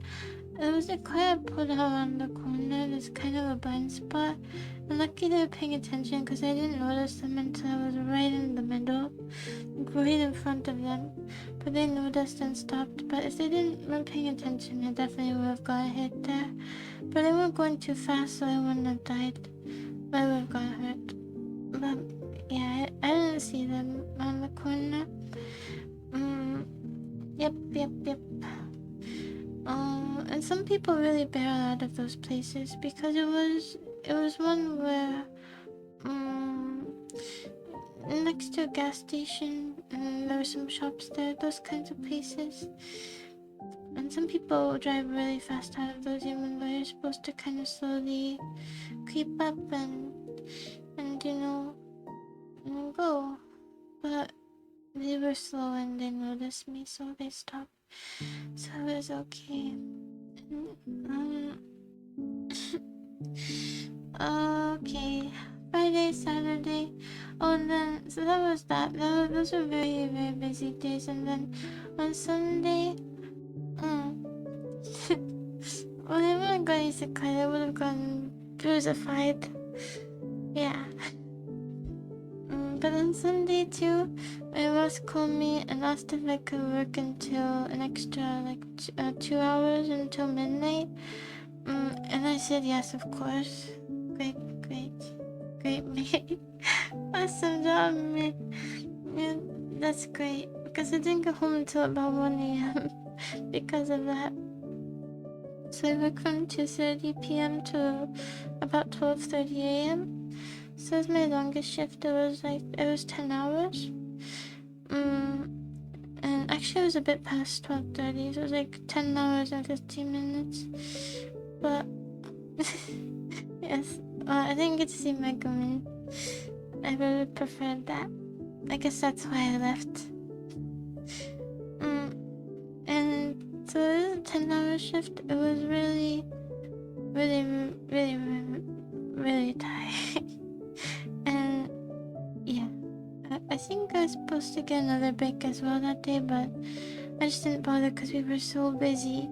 there was a car I pulled out around the corner. There's kind of a blind spot. I'm lucky they were paying attention because I didn't notice them until I was right in the middle, right in front of them. But they noticed and stopped. But if they weren't paying attention, I definitely would have got hit there. But they weren't going too fast, so I wouldn't have died. But I would have got hurt. But yeah, I didn't see them around the corner. Yep. And some people really bail out of those places because it was one where next to a gas station and there were some shops there, those kinds of places. And some people drive really fast out of those even though you're supposed to kind of slowly creep up and go. But they were slow and they noticed me, so they stopped. So it was okay. Okay. Friday, Saturday. Oh, and then, so that was that. Those were very, very busy days. And then on Sunday, well, they wouldn't go isekai, they would have gone crucified. Yeah. But on Sunday too, my boss called me and asked if I could work until an extra 2 hours until midnight. And I said yes, of course. Great, mate. Awesome job, mate. Yeah, that's great. Because I didn't get home until about 1 a.m. because of that. So I worked from 2:30 p.m. to about 12:30 a.m. So it was my longest shift. It was 10 hours. And actually it was a bit past 12:30, so it was like 10 hours and 15 minutes. But yes, I didn't get to see Megumin. I really preferred that. I guess that's why I left. And so it was a 10-hour shift. It was really, really, really, really, really tiring. And yeah, I think I was supposed to get another break as well that day, but I just didn't bother because we were so busy.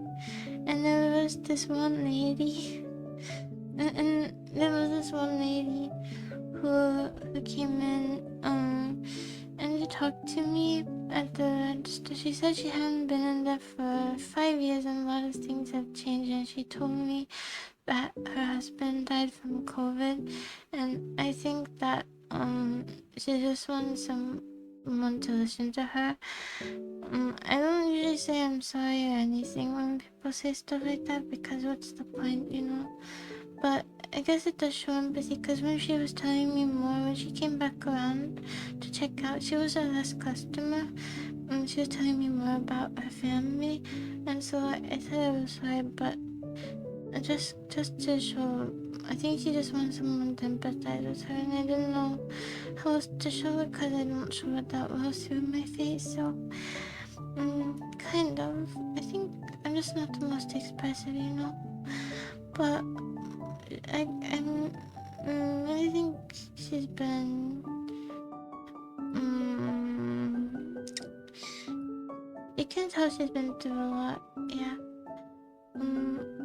And there was this one lady, and there was this one lady who came in, and she talked to me at the register. She said she hadn't been in there for 5 years and a lot of things have changed, and she told me that her husband died from COVID, and I think that she just wants someone to listen to her. I don't usually say I'm sorry or anything when people say stuff like that because what's the point, But I guess it does show empathy because when she was telling me more, when she came back around to check out, she was a last customer. She was telling me more about her family, and so I said I was sorry, but just to show, I think she just wants someone to empathize with her, and I didn't know how else to show it because I don't show it that well through my face, so kind of. I think I'm just not the most expressive, but I think she's been you can tell she's been through a lot, yeah.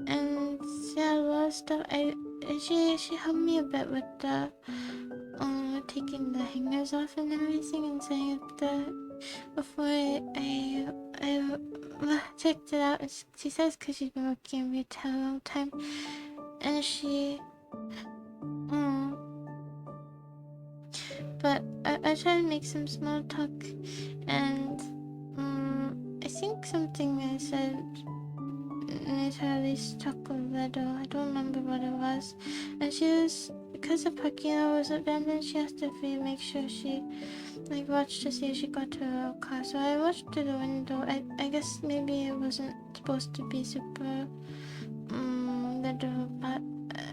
And yeah, a lot of stuff. She helped me a bit with the taking the hangers off and everything and setting up before I checked it out. She says because she's been working in retail a long time, she but I try to make some small talk, and I think something I said literally stuck a little. I don't remember what it was. And she was, because the parking lot was abandoned, she has to make sure she watched to see if she got to her car. So I watched through the window. I guess maybe it wasn't supposed to be super little, but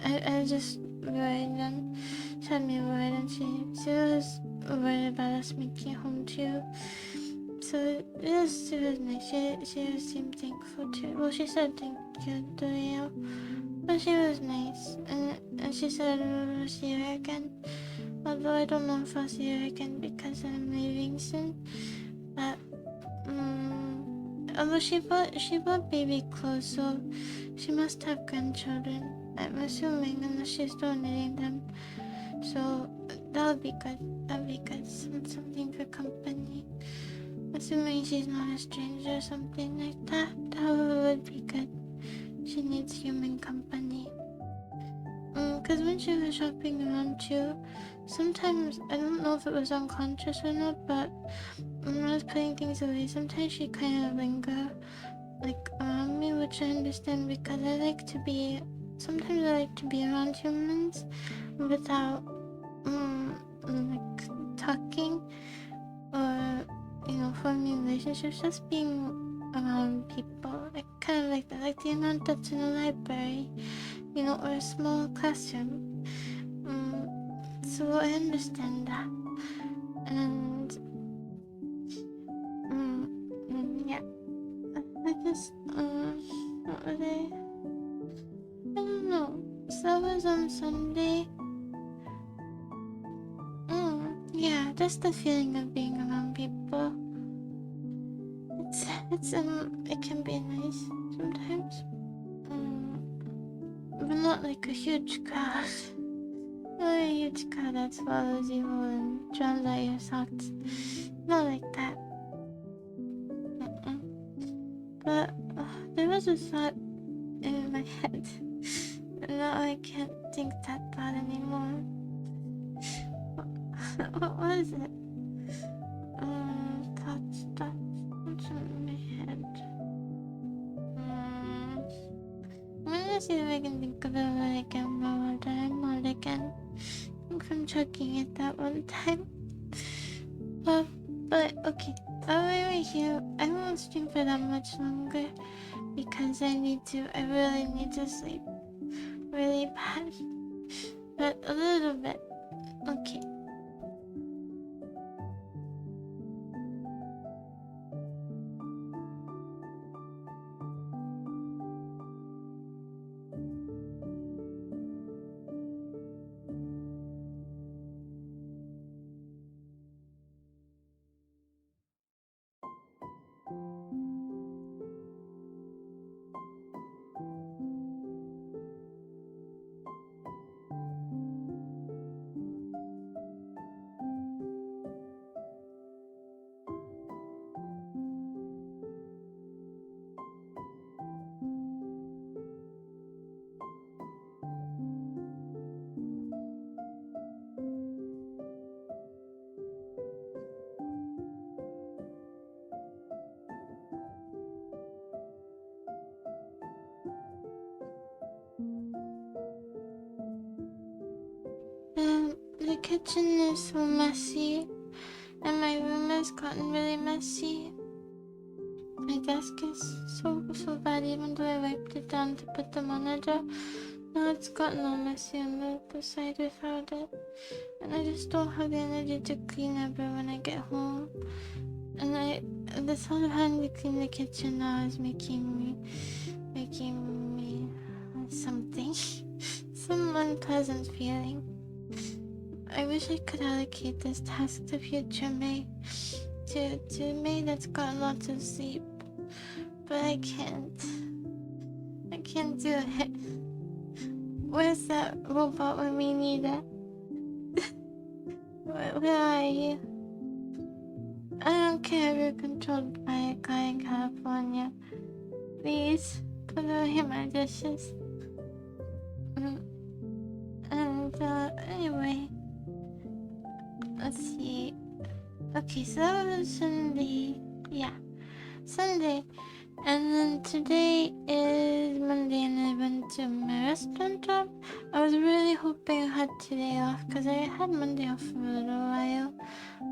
I just worried, and she had me worried, and she was worried about us making it home too. So it was nice. She seemed thankful too. Well, she said thank you to you, but she was nice, and she said we'll see her again. Although I don't know if I'll see her again because I'm leaving soon. But although she bought baby clothes, so she must have grandchildren. I'm assuming, unless she's donating them. So that'll be good. That'll be good. Something for company. Assuming she's not a stranger or something like that. That would be good. She needs human company. Cause when she was shopping around too, sometimes, I don't know if it was unconscious or not, but when I was putting things away, sometimes she kind of linger around me, which I understand because sometimes I like to be around humans without talking or forming relationships, just being around people, kind of like that, like the amount that's in a library, or a small classroom. So I understand that, and yeah, I just what was I don't know. So that was on Sunday. Yeah, just the feeling of being around people. It can be nice sometimes. But not like a huge crowd. Not a huge crowd that swallows you whole and drowns out your thoughts. Not like that. But there was a thought in my head. And now I can't think that thought anymore. What was it? Thoughts. What's in my head? I'm gonna see if I can think of it again while I'm not again. From chugging it that one time. But okay. I'll be right here. I won't stream for that much longer because I really need to sleep. Really bad. But a little bit. Okay. The kitchen is so messy, and my room has gotten really messy. My desk is so bad, even though I wiped it down to put the monitor. Now it's gotten all messy on the side without it, and I just don't have the energy to clean ever when I get home. And the thought of having to clean the kitchen now is making me something, some unpleasant feeling. I wish I could allocate this task to future May, to May that's got lots of sleep, but I can't do it. Where's that robot when we need it? Where are you? I don't care if you're controlled by a guy in California. Please, put away my dishes. Okay, so that was Sunday. Yeah, Sunday. And then today is Monday and I went to my restaurant job. I was really hoping I had today off because I had Monday off for a little while.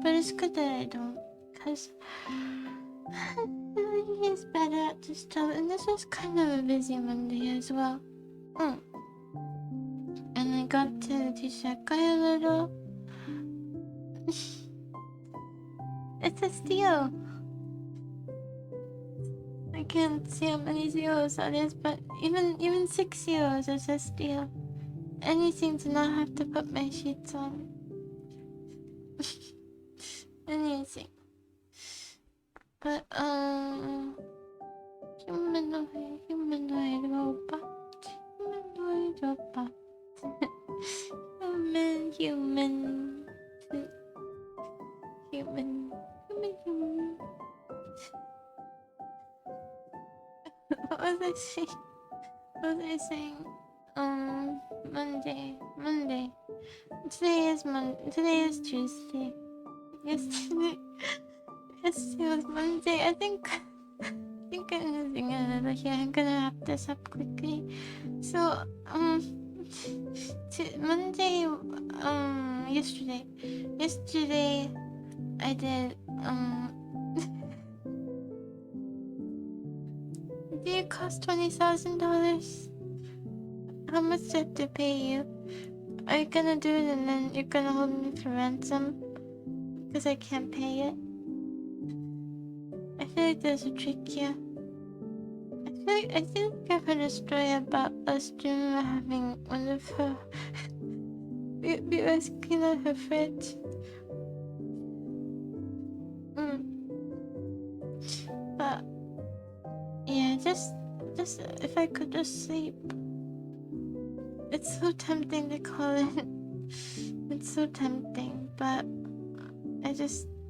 But it's good that I don't because he's better at this job. And this was kind of a busy Monday as well. And I got to teach that guy a little. It's a steal. I can't see how many zeros that is, but even 6 zeros is a steal. Anything to not have to put my sheets on. Anything. But humanoid robot. Humanoid robot. human. Human. What was I saying? Monday. Today is Tuesday. Yesterday was Monday. I think I'm losing another here. I'm gonna wrap this up quickly. So, Monday, yesterday, I did, do you cost $20,000? How much do I have to pay you? Are you gonna do it and then you're gonna hold me for ransom? Because I can't pay it? I feel like there's a trick here. I think I've heard a story about a streamer having one of her viewers clean out her fridge. But yeah, just if I could just sleep. It's so tempting to call it. It's so tempting, but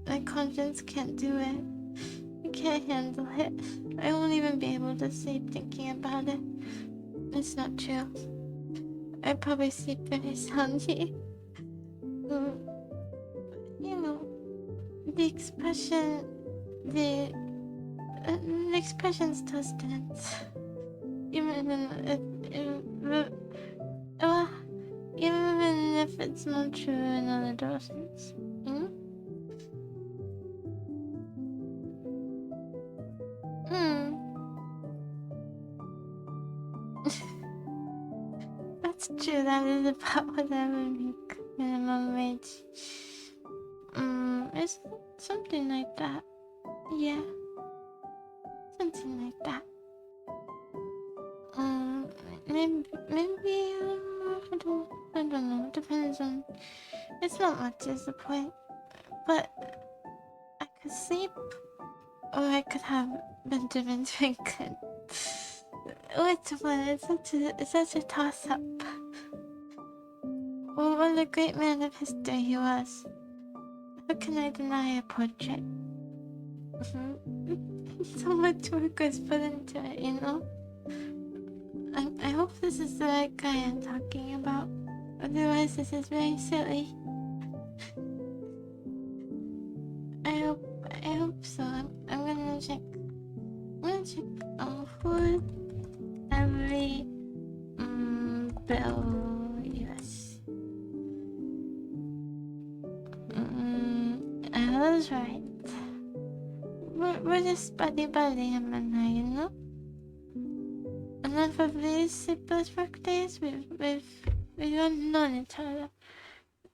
my conscience can't do it. I can't handle it. I won't even be able to sleep thinking about it. It's not true. I probably sleep very soundly. You know, the expression still stands. Even if it's not true in other doses. That's true, that is about what I would make minimum wage. It's something like that. Yeah. Something like that. Maybe, I don't know, depends on, it's not much is the point, but I could sleep, or I could have Benjamin Franklin. Which one? It's such a toss-up. Well, what a great man of history he was. How can I deny a portrait? So much work was put into it, you know? I hope this is the right guy I'm talking about. Otherwise, this is very silly. I hope so. I'm gonna check. Food every bill. Yes. I was right. We're just buddy him and I, you know? And then for these sleepless work days, we've known each other.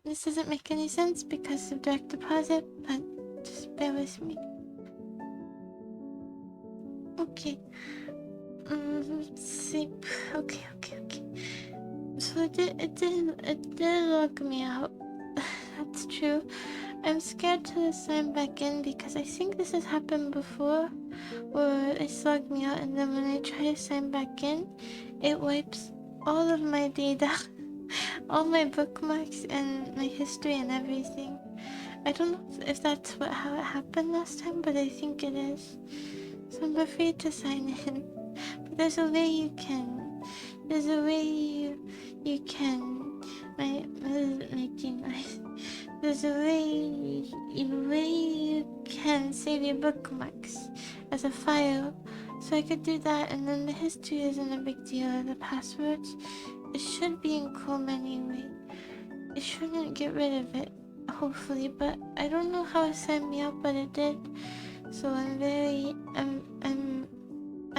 This doesn't make any sense because of direct deposit, but just bear with me. Okay. Sleep. Okay. So it did log me out. That's true. I'm scared to sign back in because I think this has happened before, where it logged me out and then when I try to sign back in, it wipes all of my data, all my bookmarks and my history and everything. I don't know if that's how it happened last time, but I think it is. So I'm afraid to sign in. But there's a way you can. There's a way you can. This isn't making noise. There's a way save your bookmarks as a file. So I could do that, and then the history isn't a big deal. The passwords, it should be in Chrome anyway. It shouldn't get rid of it, hopefully, but I don't know how it signed me up, but it did. So I'm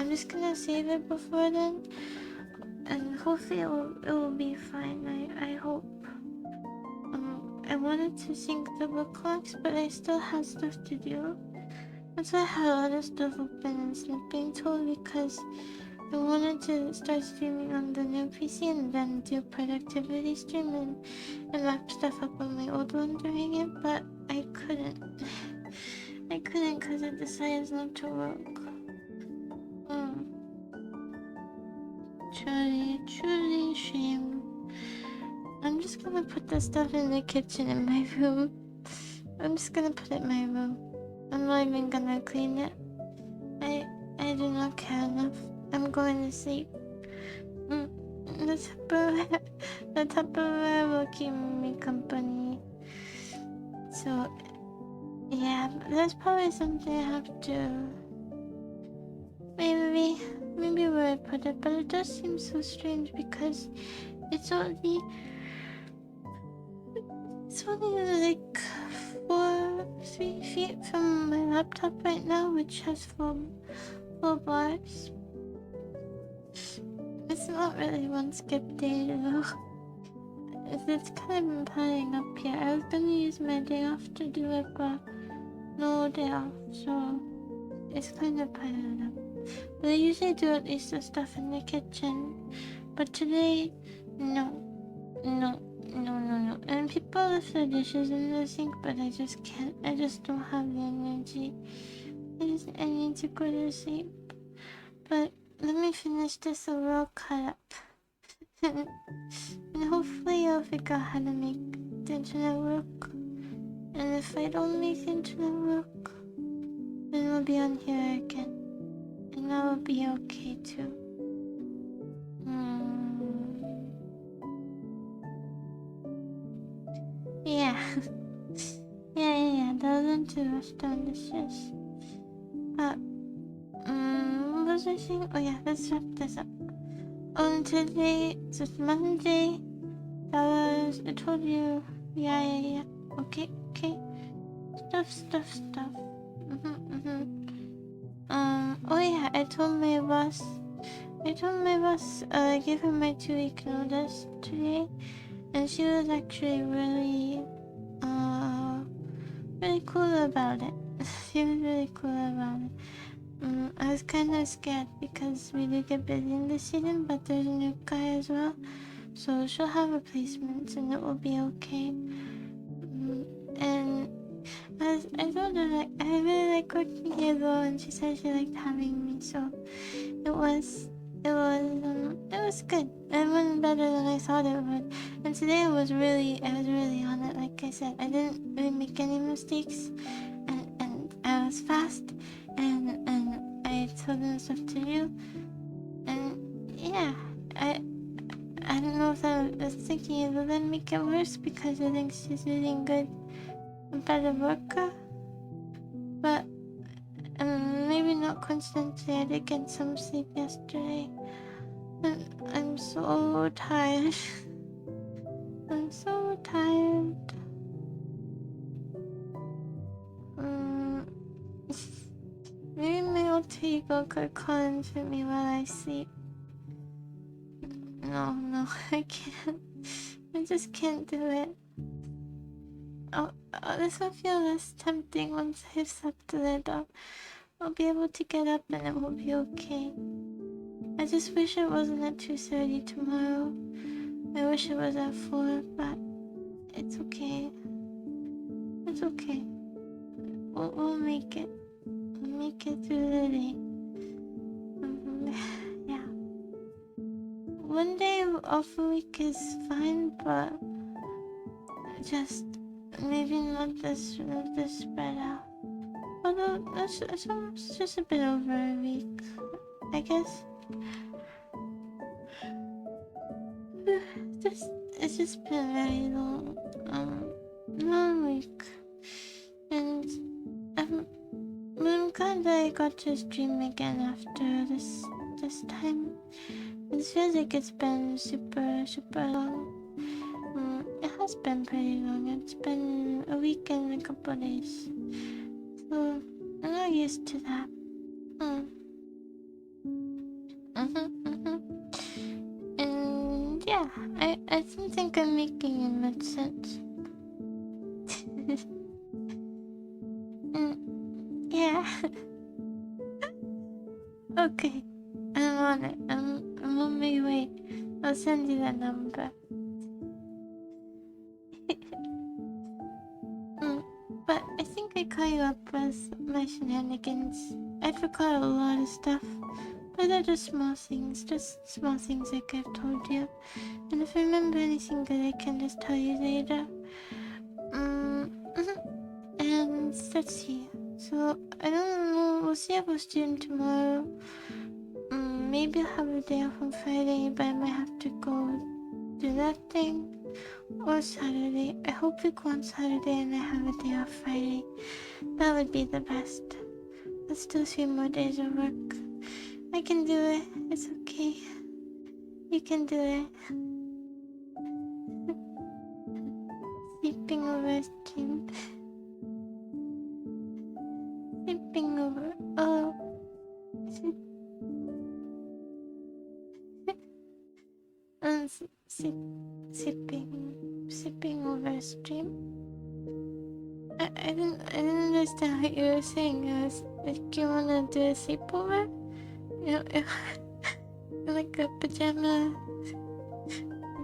just gonna save it before then, and hopefully it will be fine. I hope. I wanted to sync the bookmarks, but I still had stuff to do. That's why I had a lot of stuff open and sleeping told, because I wanted to start streaming on the new PC and then do productivity stream and wrap stuff up on my old one during it, but I couldn't. I couldn't because it decides not to work. Truly shame. I'm just gonna put the stuff in the kitchen in my room. I'm just gonna put it in my room. I'm not even gonna clean it. I do not care enough. I'm going to sleep. The Tupperware will keep me company. So, yeah, that's probably something I have to... Maybe where I put it, but it does seem so strange because it's only like 3 feet from my laptop right now, which has 4 bars. It's not really one skip day though. It's kind of been piling up here. I was gonna use my day off to do it, but no day off, so it's kind of piling up. But I usually do at least the stuff in the kitchen, but today, no. And people left their dishes in the sink, but I just can't. I just don't have the energy. I need to go to sleep. But let me finish this so we're all caught up. And hopefully I'll figure out how to make the internet work. And if I don't make the internet work, then we'll be on here again. And that will be okay too. Yeah. Yeah. Doesn't too rush down the dishes. But, what was I saying? Oh yeah, let's wrap this up. Today, it's Monday. I told you. Yeah. Okay. Stuff. Oh yeah, I told my boss, I gave her my 2-week notice today, and she was actually really cool about it. She was really cool about it. I was kind of scared because we do get busy in this season, but there's a new guy as well, so she'll have replacements and it will be okay. And I told her, like, I really like working here though, and she said she liked having me, so it was good. It went better than I thought it would. And today I was really on it. Like I said, I didn't really make any mistakes, and I was fast, and I told them stuff to do, and yeah, I don't know if I was thinking it would then make it worse because I think she's really good, a better worker, but maybe not constantly. I did get some sleep yesterday. I'm so tired. I'm so tired. Maybe my alter ego could content me while I sleep. No, I can't. I just can't do it. This will feel less tempting once I've slept a little. I'll be able to get up and it will be okay. I just wish it wasn't at 2:30 tomorrow. I wish it was at 4, but it's okay. It's okay. We'll make it. We'll make it through the day. Yeah. One day off a week is fine, but just maybe not this spread out. Although it's almost just a bit over a week, I guess. It's just been a very long, long week, and that I got to stream again after this time. It feels like it's been super long. It has been pretty long. It's been a week and a couple of days. So I'm not used to that. And yeah, I don't think I'm making it much sense. Yeah. Okay. I'm on it. I'm on my way. I'll send you the number. But I think I caught you up with my shenanigans. I forgot a lot of stuff. But they're just small things like I've told you. And if I remember anything good, I can just tell you later. And let's see. So, I don't know, we'll see if we'll stream tomorrow. Maybe I'll have a day off on Friday, but I might have to go do that thing. Or Saturday. I hope we go on Saturday and I have a day off Friday. That would be the best. Let's do 3 more days of work. I can do it. It's okay. You can do it. Sleeping over stream. Sleeping over. Oh. Sipping over stream. I didn't understand what you were saying. I was like, you wanna do a sleepover? You know, like a pajama.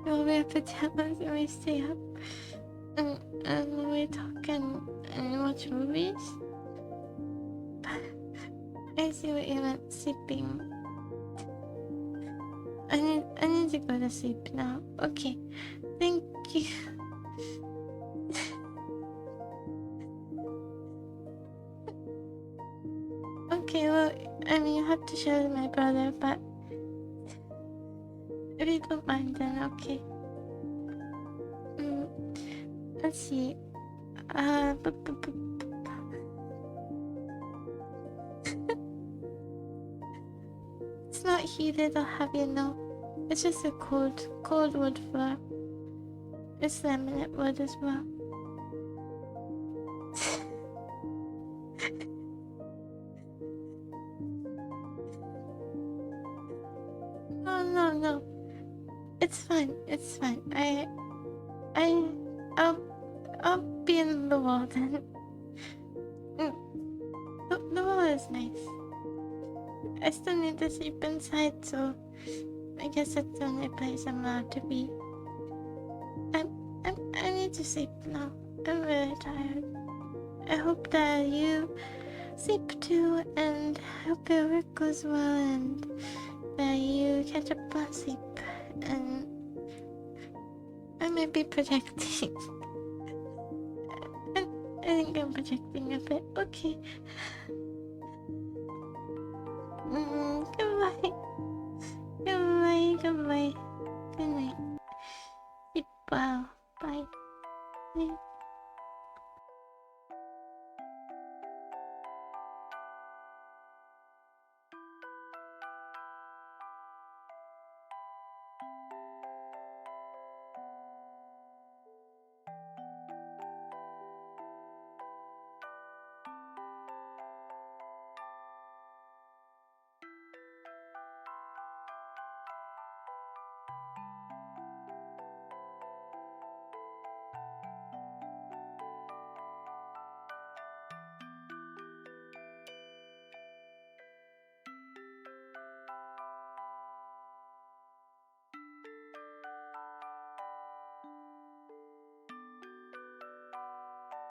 We'll wear pajamas and we stay up and we talk and watch movies. I see what you meant, sleeping. I need to go to sleep now. Okay, thank you. Okay, well, I mean, you have to share with my brother, but if you don't mind, then okay. Let's see. It's not heated, I'll have you know. It's just a cold wood floor. It's laminate wood as well. No. It's fine. I'll be in the wall then. The wall is nice. I still need to sleep inside, so I guess that's the only place I'm allowed to be. I need to sleep now. I'm really tired. I hope that you sleep too, and I hope your work goes well, and that you catch up on sleep. And I might be projecting. I think I'm projecting a bit. Okay. Goodbye. Good night. Sleep well. Bye.